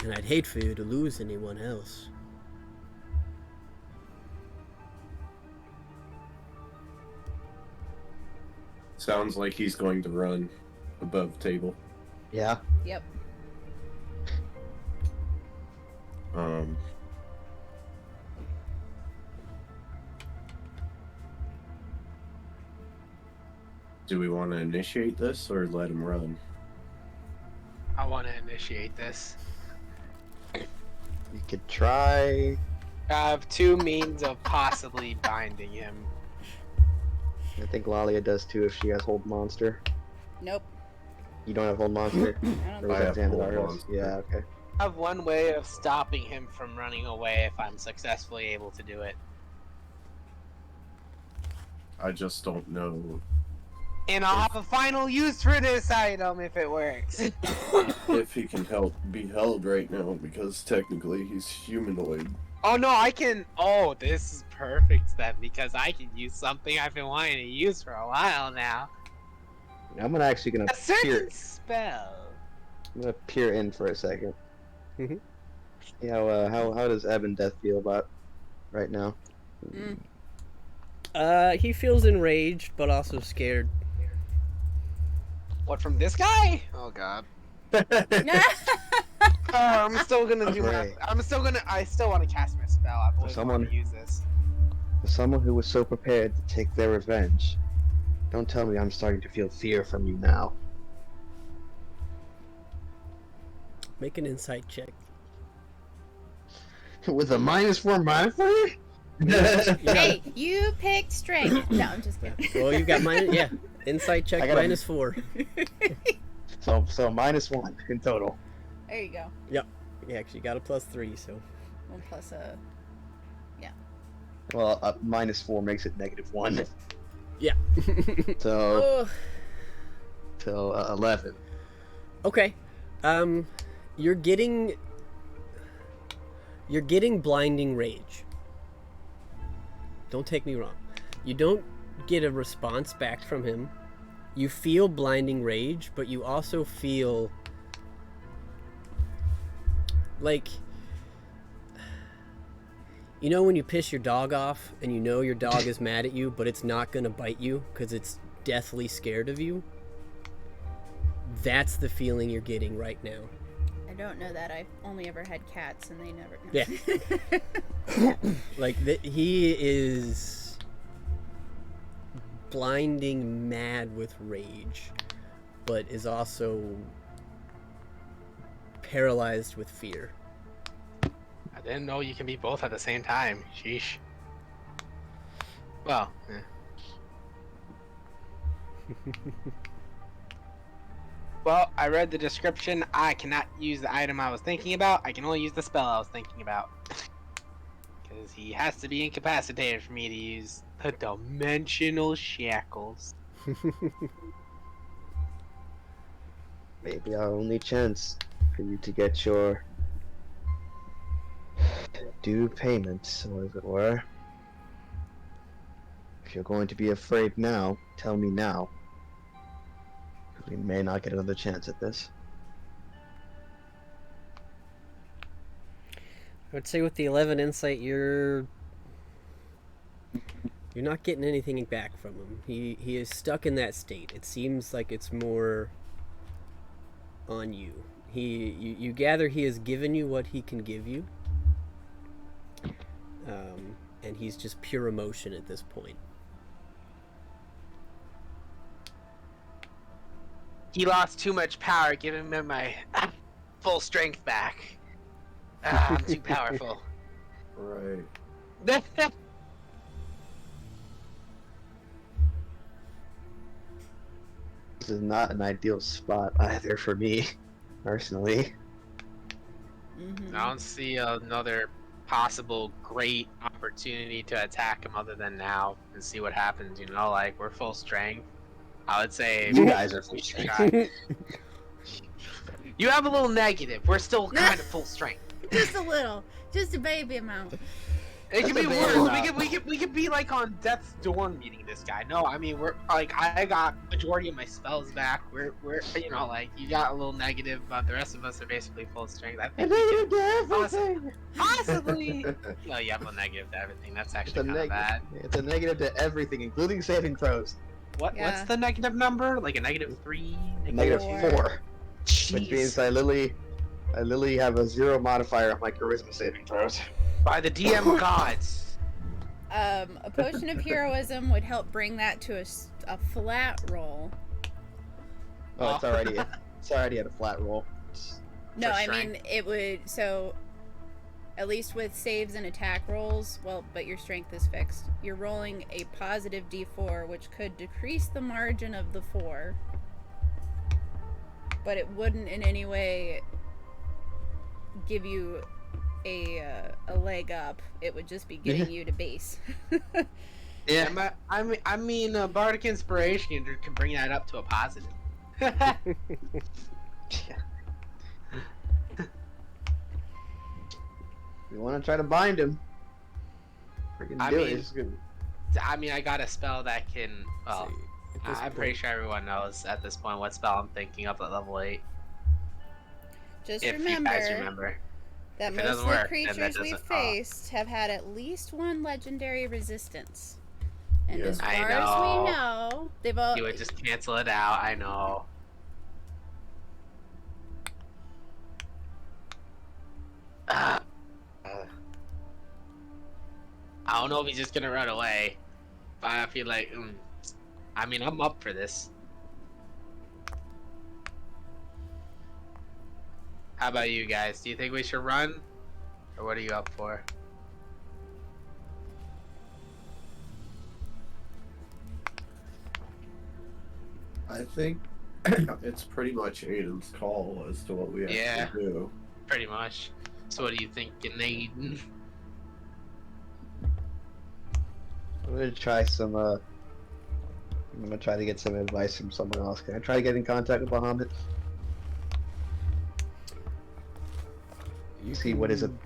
And I'd hate for you to lose anyone else. Sounds like he's going to run above table. Yeah. Yep. Do we want to initiate this or let him run? I want to initiate this. You could try. I have two means of possibly binding him. I think Lalia does too if she has Hold Monster. Nope. You don't have Hold Monster? I Or don't was I that have Xander Hold Darius? Monster. Yeah, okay. I have one way of stopping him from running away if I'm successfully able to do it. I just don't know And I'll have a final use for this item if it works. if he can be held right now because technically he's humanoid. Oh no, I can. Oh, this is perfect then because I can use something I've been wanting to use for a while now. I'm actually gonna A certain peer. spell. I'm gonna peer in for a second. Mhm. Yeah, how does Ebon Death feel about right now? He feels enraged, but also scared. What, from this guy? Oh god. I'm still gonna do my. Okay. I still want to cast my spell. I've always someone- wanted to use this. For someone who was so prepared to take their revenge, don't tell me I'm starting to feel fear from you now. Make an insight check. With a -4 modifier? Hey, you picked strength. No, I'm just kidding. Well, you got yeah. Insight check I got a- -4. So -1 in total. There you go. You actually got a +3, so. 1 plus a. Well, -4 makes it -1. Yeah. So, Oh, till 11. okay. You're getting blinding rage. Don't take me wrong. You don't get a response back from him. You feel blinding rage, but you also feel like, you know when you piss your dog off and you know your dog is mad at you, but it's not gonna bite you because it's deathly scared of you? That's the feeling you're getting right now. I don't know that. I've only ever had cats and they never. No. Yeah. Like, he is blinding mad with rage, but is also paralyzed with fear. I didn't know you can be both at the same time. Sheesh. Well, well, I read the description. I cannot use the item I was thinking about. I can only use the spell I was thinking about. Because he has to be incapacitated for me to use the dimensional shackles. Maybe our only chance for you to get your due payment, or as it were. If you're going to be afraid now, tell me now. We may not get another chance at this. I would say with the 11 insight, you're not getting anything back from him. He is stuck in that state. It seems like it's more on you. You gather he has given you what he can give you, and he's just pure emotion at this point. He lost too much power, giving me my full strength back. I'm too powerful. Right. This is not an ideal spot either for me, personally. Mm-hmm. I don't see another possible great opportunity to attack him other than now and see what happens. You know, like we're full strength. I would say You guys are full strength. you have a little negative. We're still kind of full strength. Just a little, just a baby amount. It could That's be a worse. big We amount. could be like on death's door meeting this guy. No, I mean we're like I got majority of my spells back. We're you know like you got a little negative, but the rest of us are basically full strength. I think we could possibly. No, you have a negative to everything. That's It's actually a, kind of bad. it's a negative to everything, including saving throws. What's Yeah. the negative number? Like a -3? Negative Four. 4. Which Jeez. means I literally have a 0 modifier on my charisma saving throws. By the DM gods. A potion of heroism would help bring that to a flat roll. Oh, it's already at a flat roll. No, For I strength. mean it would. So, at least with saves and attack rolls, well, but your strength is fixed. You're rolling a positive D4, which could decrease the margin of the 4, but it wouldn't in any way give you a leg up. It would just be getting you to base. Yeah, I mean, bardic inspiration can bring that up to a positive. You want to try to bind him? Freaking I do mean, it. It's good. I mean, I got a spell that can. Well, See, at this I'm pretty point- sure everyone knows at this point what spell I'm thinking of at level 8. Just If you guys remember. that If it most doesn't of the work, then that creatures we've doesn't- faced have had at least one legendary resistance. And Yeah. as I far as we know. know, they've all. You would just cancel it out. I know. I don't know if he's just gonna run away, but I feel like, I mean, I'm up for this. How about you guys? Do you think we should run, or what are you up for? I think it's pretty much Aiden's call as to what we have Yeah. to do. Pretty much. So what do you think, Aiden? I'm gonna try some. I'm gonna try to get some advice from someone else. Can I try to get in contact with Bahamut? You See what his can-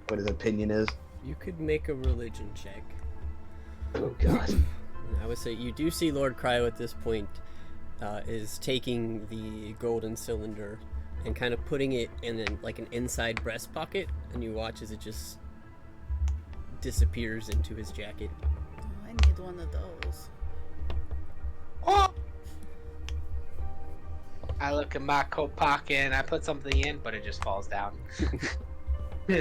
what his opinion is. You could make a religion check. Oh God. I would say you do see Lord Cryo at this point is taking the golden cylinder and kind of putting it in like an inside breast pocket, and you watch as it just disappears into his jacket. Oh, I need one of those. Oh! I look at my coat pocket and I put something in, but it just falls down. How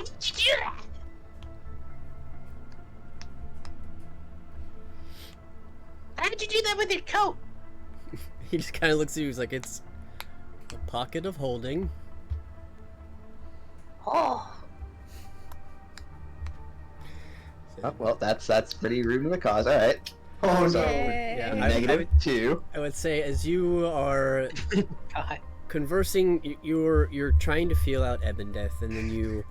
did you do that? How did you do that with your coat? He just kind of looks at you. He's like, "It's a pocket of holding." Oh. Oh, well, that's pretty rude in the cause. All right. Oh So, no! Yeah, negative 2. I would say as you are God. conversing, you're trying to feel out Ebendeth, and then you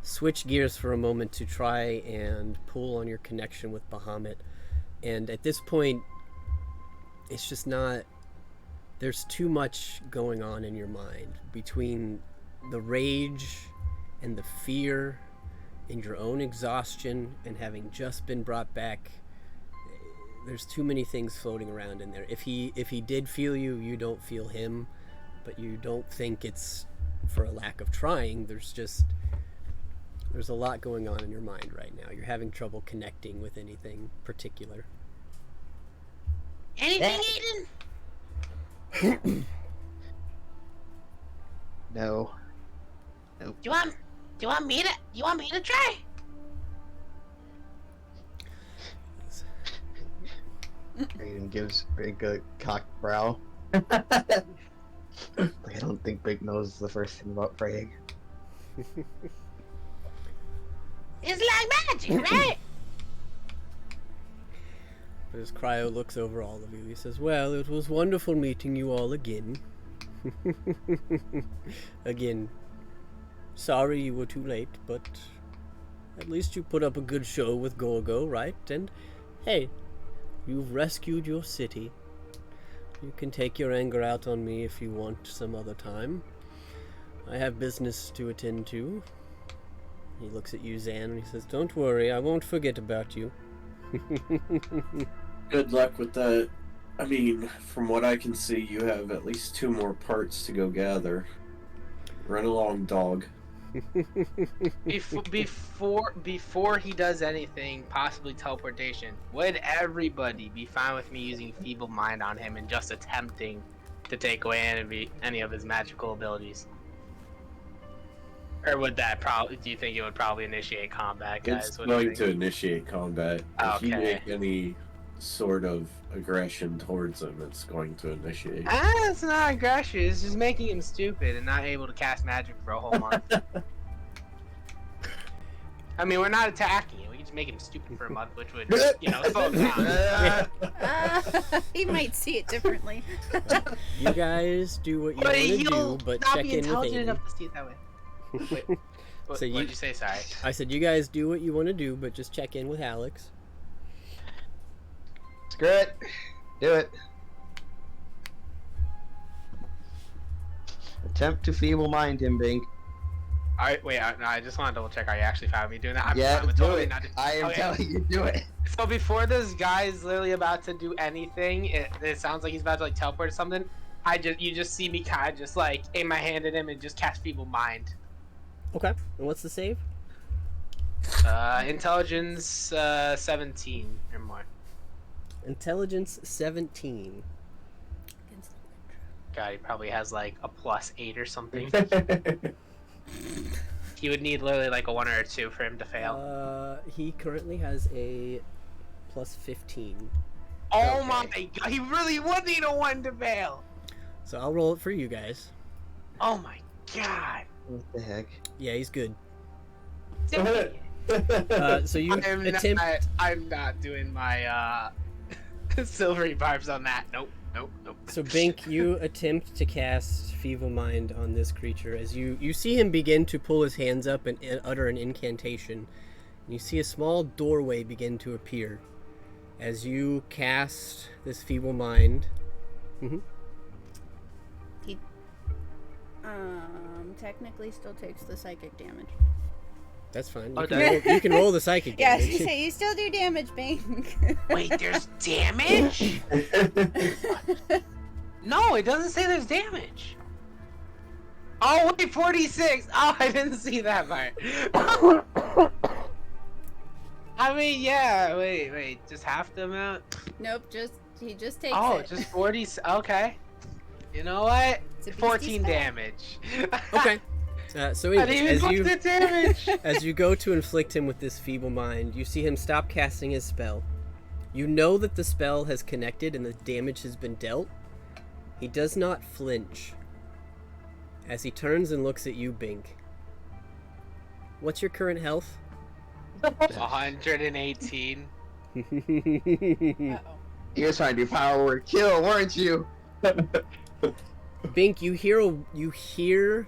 switch gears for a moment to try and pull on your connection with Bahamut. And at this point, it's just not. There's too much going on in your mind between the rage and the fear in your own exhaustion and having just been brought back, there's too many things floating around in there. If he did feel you, you don't feel him, but you don't think it's for a lack of trying. There's a lot going on in your mind right now. You're having trouble connecting with anything particular. Anything, Eden? No. Do you want me to try? Aiden gives Big a cocked brow. Like, I don't think Big knows the first thing about praying. It's like magic, right? But as Cryo looks over all of you, he says, well, it was wonderful meeting you all again. Again, sorry you were too late, but at least you put up a good show with Gorgo, right? And hey, you've rescued your city. You can take your anger out on me if you want some other time. I have business to attend to. He looks at you, Zan, and he says, don't worry, I won't forget about you. Good luck with that. I mean, from what I can see, you have at least 2 more parts to go gather. Run along, dog. Before he does anything, possibly teleportation, would everybody be fine with me using Feeble Mind on him and just attempting to take away any of his magical abilities? Or would that do you think it would probably initiate combat, guys? It's What do you going think? to initiate combat. If you Okay. make any sort of aggression towards him, it's going to initiate. It's not aggression, it's just making him stupid and not able to cast magic for a whole month. I mean, we're not attacking him, we can just make him stupid for a month, which would, slow him down. He might see it differently. You guys do what you But want to he'll do, but not check be in with intelligent Aiden. enough to see it that way. Wait, what So did you say? Sorry. I said you guys do what you want to do, but just check in with Alex. Screw it. Do it. Attempt to feeble mind him, Bink. Alright, wait, no, I just want to double check. Are you actually fine with me doing that? I'm Yeah, fine with do totally it. not. I am Okay. telling you, do it. So before this guy's literally about to do anything, it sounds like he's about to like teleport or something. You just see me kind of just like aim my hand at him and just cast Feeble Mind. Okay. And what's the save? Intelligence 17 or more. Intelligence 17. God, he probably has like a +8 or something. He would need literally like a 1 or a 2 for him to fail. He currently has a plus 15. Oh okay. my god, he really would need a 1 to fail. So I'll roll it for you guys. Oh my god. What the heck? Yeah, he's good. Dang it. So you attempt. I'm not doing my silvery barbs on that. Nope. So Bink, you attempt to cast Feeble Mind on this creature as you see him begin to pull his hands up and utter an incantation. And you see a small doorway begin to appear as you cast this Feeble Mind. He technically still takes the psychic damage. That's fine. Okay. You can roll the psychic Yeah, damage. you still do damage, Bink. Wait, there's damage? No, it doesn't say there's damage. Oh wait, 46. Oh, I didn't see that part. I mean, yeah. Wait, just half the amount. Nope, he just takes Oh, it. just 40. Okay. You know what? It's a beastie 14 spell. damage. Okay. So I didn't anyways, even look at the damage. as you go to inflict him with this Feeble Mind, you see him stop casting his spell. You know that the spell has connected and the damage has been dealt. He does not flinch. As he turns and looks at you, Bink. What's your current health? 118. Uh-oh. You were trying to do power word kill, weren't you? Bink, you hear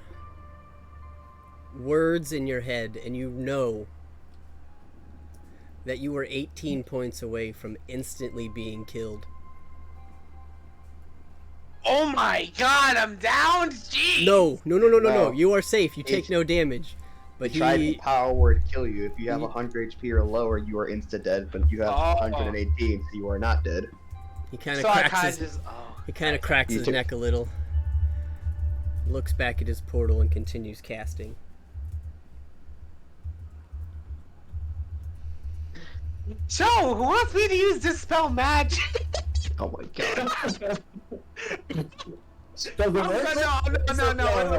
words in your head, and you know that you were 18 points away from instantly being killed. Oh my god, I'm down. Jeez. No. No. You are safe. You take no damage. But He tried he, to power word kill you. If you have he- 100 HP or lower, you are insta dead. But if you have Oh. 118, so you are not dead. he kind of So I cracks kind his, of just. Oh. he kind of cracks You his took- neck a little. Looks back at his portal and continues casting. So, who wants me to use Dispel Magic? Oh my god. Doesn't No,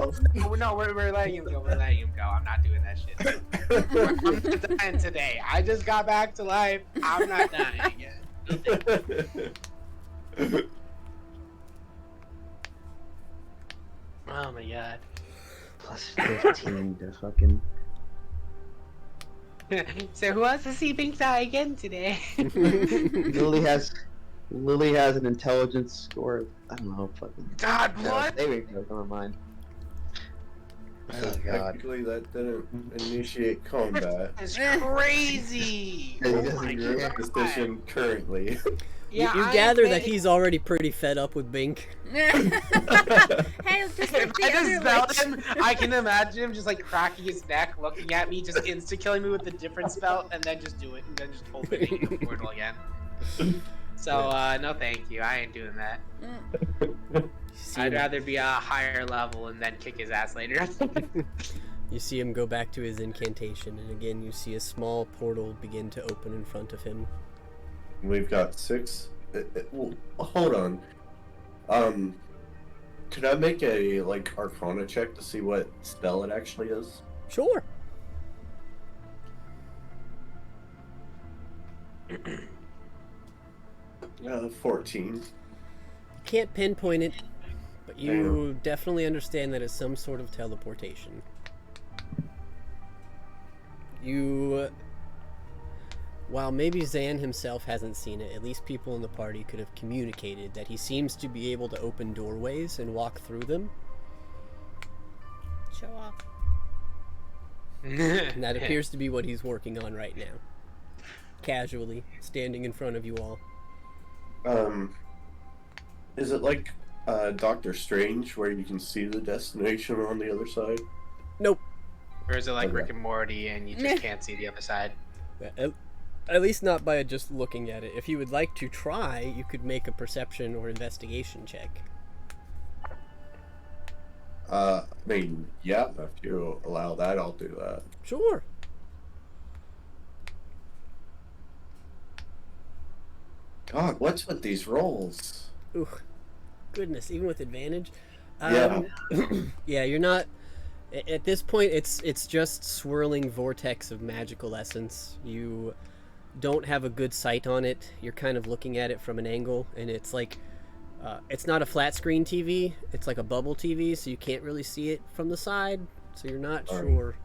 work? no, we're letting him go. We're letting him go. I'm not doing that shit. I'm not dying today. I just got back to life. I'm not dying again. Oh my god. Plus 15 to fucking. So who wants to see Pink die again today? Lily has an intelligence score of, I don't know, fucking. God, No, what? saving throw, never mind. Oh god. Technically, that didn't initiate combat. It's crazy. He Oh doesn't my care. god. Position currently. Yeah, you I gather that bet- he's already pretty fed up with Bink. Hey, just If like the I other dispel lich. him, I can imagine him just like cracking his neck, looking at me, just insta killing me with a different spell, and then just do it, and then just opening the portal again. So, no, thank you. I ain't doing that. You see I'd him- rather be a higher level and then kick his ass later. You see him go back to his incantation, and again you see a small portal begin to open in front of him. We've got 6. Well, hold on. Could I make a like Arcana check to see what spell it actually is? Sure. 14. Can't pinpoint it, but you definitely understand that it's some sort of teleportation. You, while maybe Zan himself hasn't seen it, at least people in the party could have communicated that he seems to be able to open doorways and walk through them, Show off. and that appears to be what he's working on right now. Casually, standing in front of you all. Is it like Doctor Strange where you can see the destination on the other side? Nope. Or is it like Okay. Rick and Morty and you just can't see the other side? At least not by just looking at it. If you would like to try, you could make a perception or investigation check. I mean, yeah, if you allow that, I'll do that. Sure. God, what's with these rolls? Ooh, goodness, even with advantage. Yeah. Yeah, you're not. At this point, it's just swirling vortex of magical essence. You don't have a good sight on it. You're kind of looking at it from an angle, and it's like it's not a flat screen TV. It's like a bubble TV, so you can't really see it from the side. So you're not Alright. sure.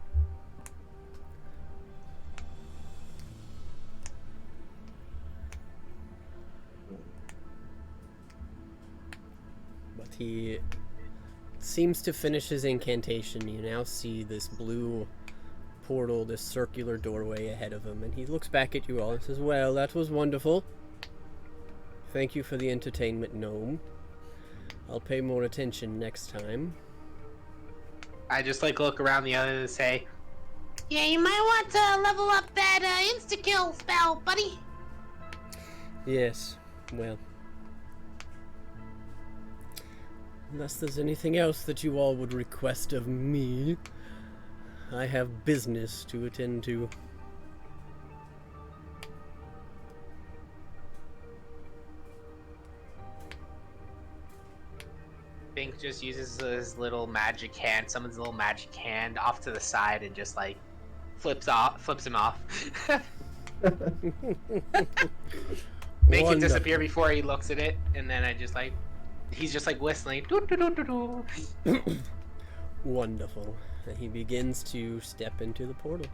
But he seems to finish his incantation. You now see this blue portal, this circular doorway ahead of him, and he looks back at you all and says, "Well, that was wonderful. Thank you for the entertainment, gnome. I'll pay more attention next time." I just like look around the other and say, Yeah, you might want to level up that insta-kill spell, buddy. Yes, well. Unless there's anything else that you all would request of me, I have business to attend to. Bink just uses his little magic hand, summons a little magic hand off to the side and just like flips him off. Make it disappear before he looks at it, and then he's just like whistling. Doo, doo, doo, doo, doo. Wonderful. And he begins to step into the portal.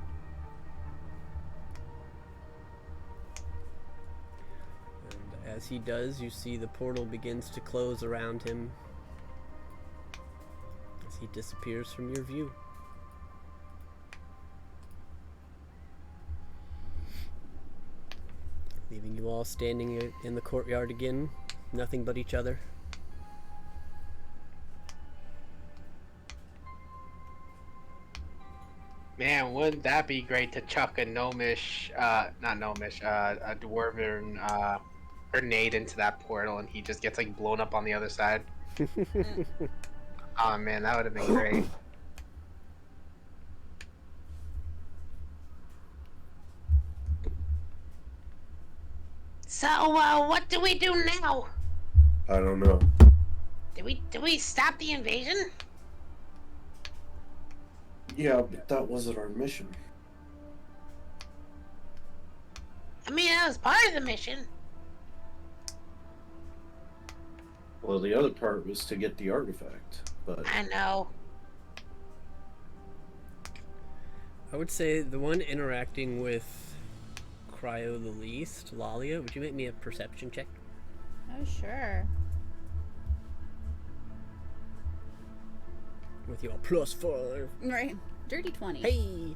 And as he does, you see the portal begins to close around him as he disappears from your view. Leaving you all standing in the courtyard again, nothing but each other. Man, wouldn't that be great to chuck a gnomish, not gnomish, a dwarven, grenade into that portal and he just gets like blown up on the other side? Oh man, that would have been great. So, what do we do now? I don't know. Do we stop the invasion? Yeah, but that wasn't our mission. I mean, that was part of the mission. Well, the other part was to get the artifact, but I know. I would say the one interacting with Cryo the least, Lalia, would you make me a perception check? Oh, sure. With your +4. Right. Dirty 20. Hey!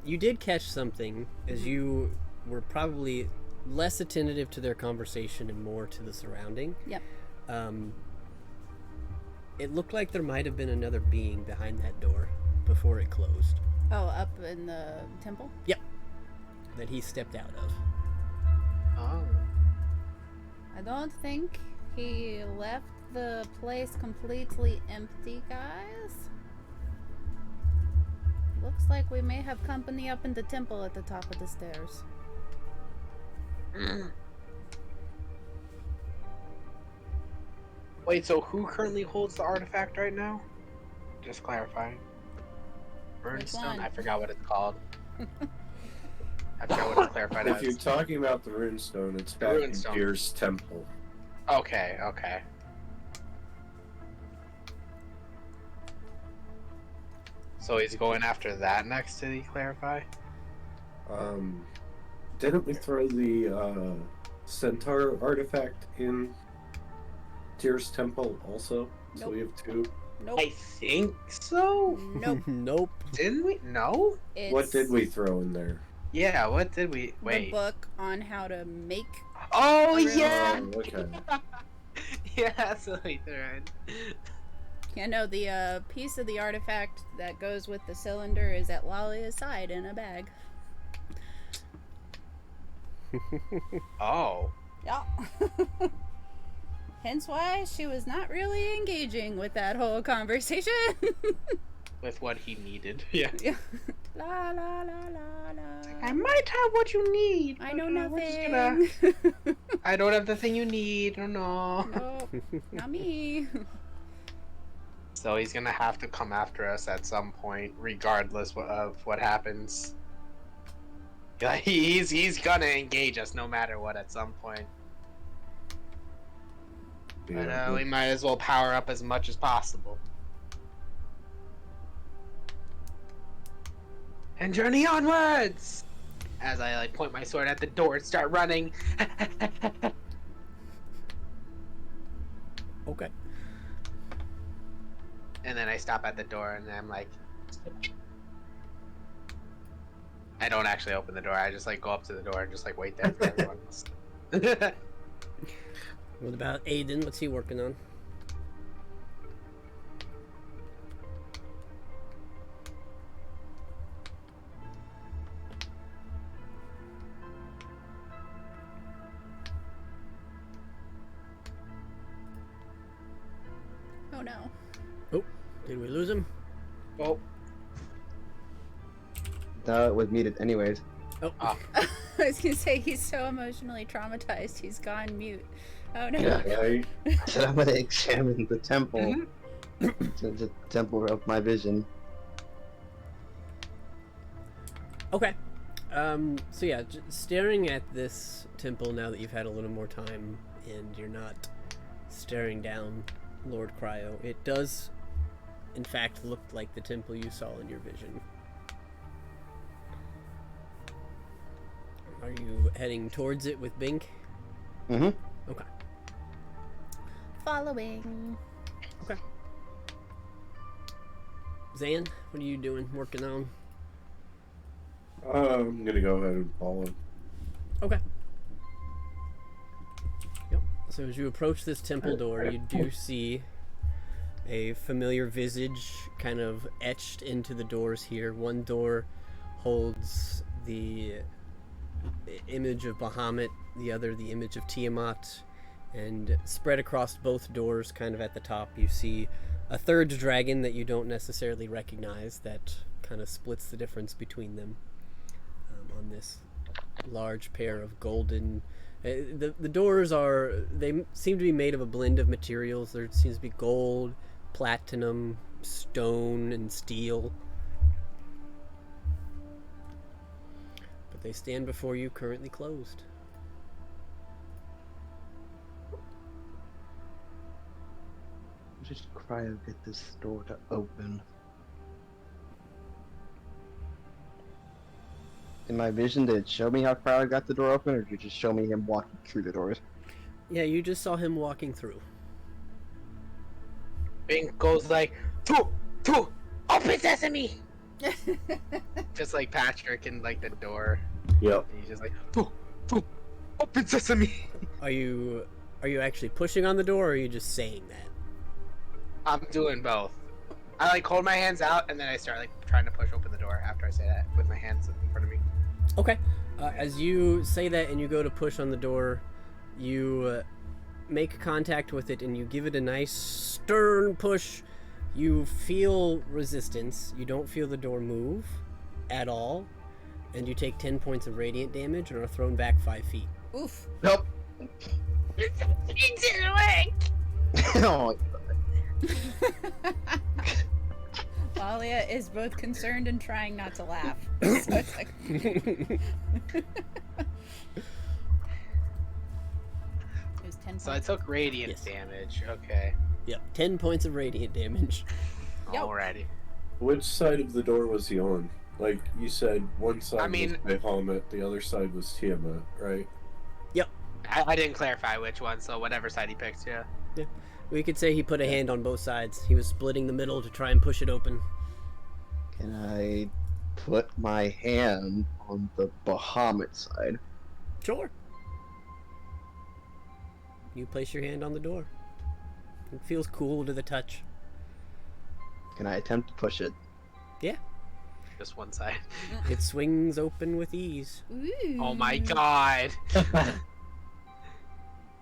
You did catch something as you were probably less attentive to their conversation and more to the surrounding. Yep. It looked like there might have been another being behind that door before it closed. Oh, up in the temple? That he stepped out of. Oh. I don't think he left the place completely empty, guys. Looks like we may have company up in the temple at the top of the stairs. Wait, so who currently holds the artifact right now? Just clarifying. Runestone? one? I forgot what it's called. I forgot what it's clarified if you're as. talking about the runestone, it's back in Runestone. Deer's temple. Okay, okay. So he's going after that next, did he clarify? Didn't we throw the centaur artifact in Deer's temple also? So we have two. Nope. I think so? Nope. Nope. Didn't we? No? It's What did we throw in there? Yeah, what did we... the Wait. book on how to make. Oh, Really? yeah! Oh, okay. Yeah, that's what we threw in. Yeah, no, the piece of the artifact that goes with the cylinder is at Lalia's side in a bag. Oh. Yeah. Hence why she was not really engaging with that whole conversation. With what he needed. Yeah. Yeah. La la la la la. I might have what you need. I know but, we're just nothing. gonna- I don't have the thing you need. Oh, no. Nope, not me. So he's gonna have to come after us at some point, regardless of what happens. Yeah, he's gonna engage us no matter what at some point. But Yeah, we might as well power up as much as possible. And journey onwards! As I like point my sword at the door and start running. Okay. And then I stop at the door and I'm like, I don't actually open the door. I just like go up to the door and just like wait there for everyone else. What about Aiden? What's he working on? Oh no. Did we lose him? Oh, That was muted anyways. Oh. Ah. I was gonna say he's so emotionally traumatized he's gone mute. Oh no. Yeah. Right? I said I'm gonna examine the temple. Mhm. The temple of my vision. Okay. So yeah, staring at this temple now that you've had a little more time and you're not staring down Lord Cryo, it does in fact look like the temple you saw in your vision. Are you heading towards it with Bink? Mm-hmm. Okay. Following. Zan, what are you doing? Working on? I'm gonna go ahead and follow. Okay. Yep. So as you approach this temple door, you do see A familiar visage kind of etched into the doors here. One door holds the image of Bahamut, the other the image of Tiamat, and spread across both doors, kind of at the top, you see a third dragon that you don't necessarily recognize that kind of splits the difference between them on this large pair of golden... The doors they seem to be made of a blend of materials. There seems to be gold, platinum, stone, and steel. But they stand before you currently closed. Just cryo get this door to open. In my vision, did it show me how cryo got the door open, or did it just show me him walking through the doors? Yeah, you just saw him walking through. Bink goes like, two, open sesame! Just like Patrick in like the door. Yep. And he's just like, two, open sesame! Are you actually pushing on the door, or are you just saying that? I'm doing both. I like hold my hands out and then I start like trying to push open the door after I say that with my hands in front of me. Okay. As you say that and you go to push on the door, you make contact with it and you give it a nice stern push. You feel resistance. You don't feel the door move at all. And you take 10 points of radiant damage and are thrown back 5 feet. Oof. Nope. It didn't work! Oh, Lalia is both concerned and trying not to laugh. So it's like... It was 10 So I points. took radiant Yes. damage. Okay. Yep, 10 points of radiant damage. Yo. Alrighty. Which side of the door was he on? Like you said, one side I mean- was Bahamut, the other side was Tiamat, right? I didn't clarify which one, so whatever side he picked, yeah. We could say he put a hand on both sides. He was splitting the middle to try and push it open. can I put my hand on the Bahamut side? Sure. You place your hand on the door. It feels cool to the touch. Can I attempt to push it? Just one side. It swings open with ease. Ooh. Oh my god!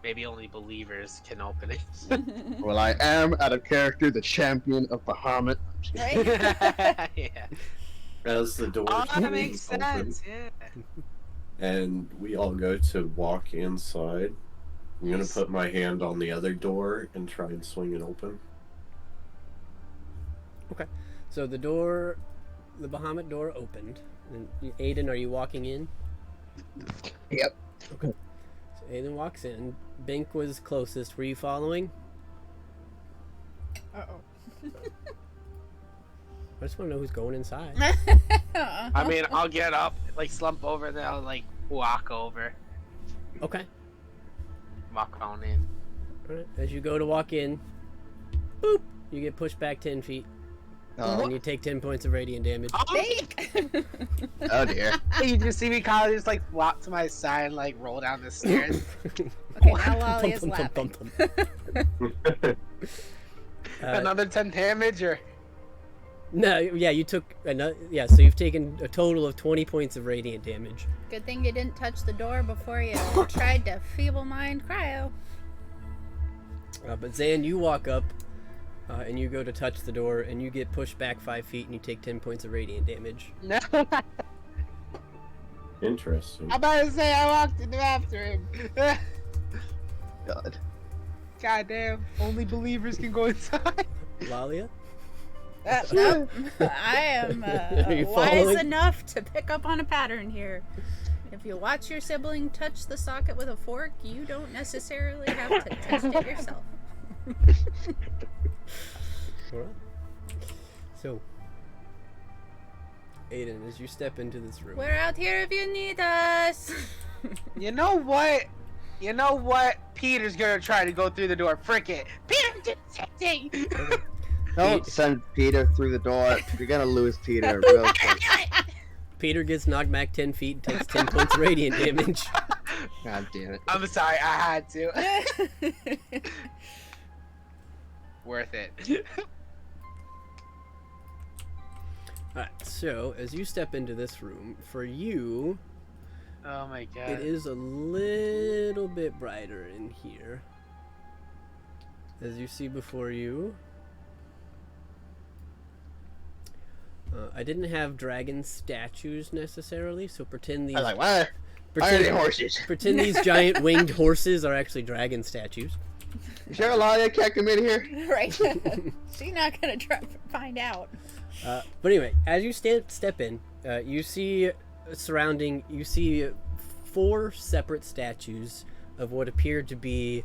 Maybe only believers can open it. Well, I am out of character, the champion of Bahamut. I'm just kidding. Right? Yeah. As the door Oh, that swings makes open, sense, yeah. and we all go to walk inside. I'm gonna put my hand on the other door and try and swing it open. So the door, the Bahamut door opened. And Aiden, are you walking in? Yep. Okay. So Aiden walks in. Bink was closest. Were you following? Uh-oh. I just want to know who's going inside. I mean, I'll get up, like slump over, and then I'll like walk over, Okay. walk on in. Alright. As you go to walk in, boop, you get pushed back 10 feet. Oh, And you take 10 points of radiant damage. Fake. oh dear. You just see me kind of just like walk to my side and like roll down the stairs. Okay, now Lolly is Thump, thump, laughing. thump, thump. Another 10 damage, or No, yeah, you took another. Yeah, so you've taken a total of 20 points of radiant damage. Good thing you didn't touch the door before you tried to feeble mind cryo. But Zan, you walk up and you go to touch the door and you get pushed back 5 feet and you take 10 points of radiant damage. no. Interesting. I'm about to say I walked in after him. God. Goddamn! Only believers can go inside. Lalia? Nope. I am Are you wise following? enough to pick up on a pattern here. If you watch your sibling touch the socket with a fork, you don't necessarily have to test it yourself. Alright. So, Aiden, as you step into this room. We're out here if you need us. You know what? You know what? Peter's gonna try to go through the door. Frick it. Peter did something. Don't send Peter through the door. You're gonna lose Peter real quick. Peter gets knocked back 10 feet and takes 10 points of radiant damage. God damn it. I'm sorry, I had to. worth it. Alright, so as you step into this room, for you, Oh my god. it is a little bit brighter in here. As you see before you, I didn't have dragon statues necessarily, so pretend these I was like, why are they pretend, horses? pretend these giant winged horses are actually dragon statues. Is there a lie that cat committed here? Right. She's not gonna try to find out. But anyway, as you step in, you see surrounding, you see 4 separate statues of what appear to be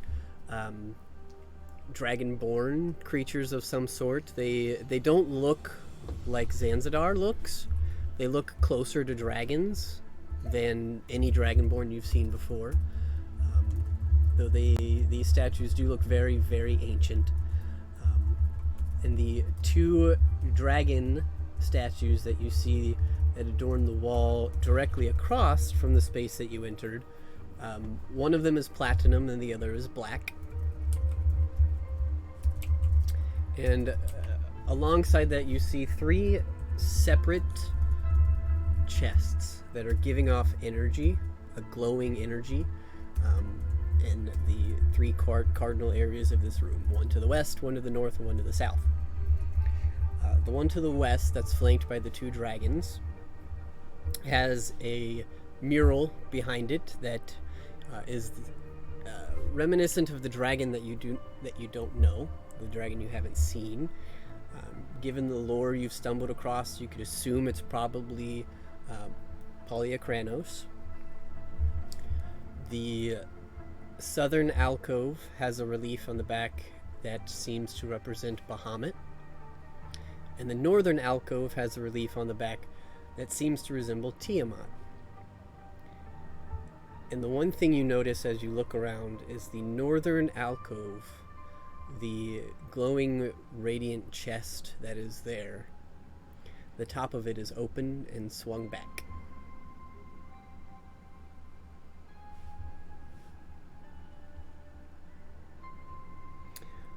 dragonborn creatures of some sort. They don't look like Zanzadar looks. They look closer to dragons than any dragonborn you've seen before. Though these statues do look very, very ancient. And the 2 dragon statues that you see that adorn the wall directly across from the space that you entered, one of them is platinum and the other is black. And alongside that you see 3 separate chests that are giving off energy, a glowing energy, in the 3 cardinal areas of this room. One to the west, one to the north, and one to the south. The one to the west, that's flanked by the 2 dragons, has a mural behind it that is reminiscent of the dragon that you don't know, the dragon you haven't seen. Given the lore you've stumbled across, you could assume it's probably Polyachranos. The southern alcove has a relief on the back that seems to represent Bahamut. And the northern alcove has a relief on the back that seems to resemble Tiamat. And the one thing you notice as you look around is the northern alcove, the glowing radiant chest that is there. The top of it is open and swung back.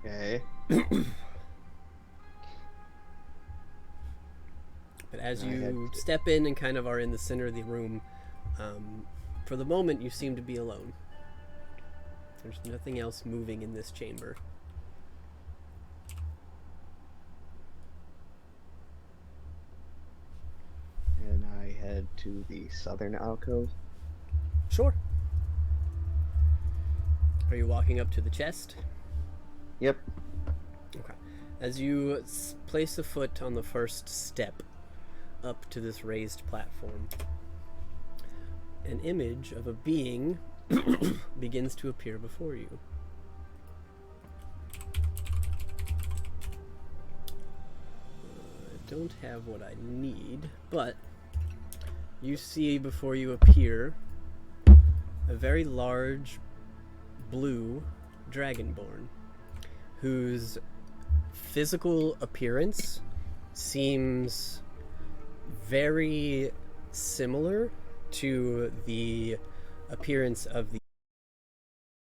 Okay. But as I had you to- step in and kind of are in the center of the room, for the moment you seem to be alone. There's nothing else moving in this chamber. And I head to the southern alcove. Sure. Are you walking up to the chest? Yep. Okay. As you place a foot on the first step up to this raised platform, an image of a being begins to appear before you. I don't have what I need, but you see before you appear a very large blue dragonborn whose physical appearance seems very similar to the appearance of the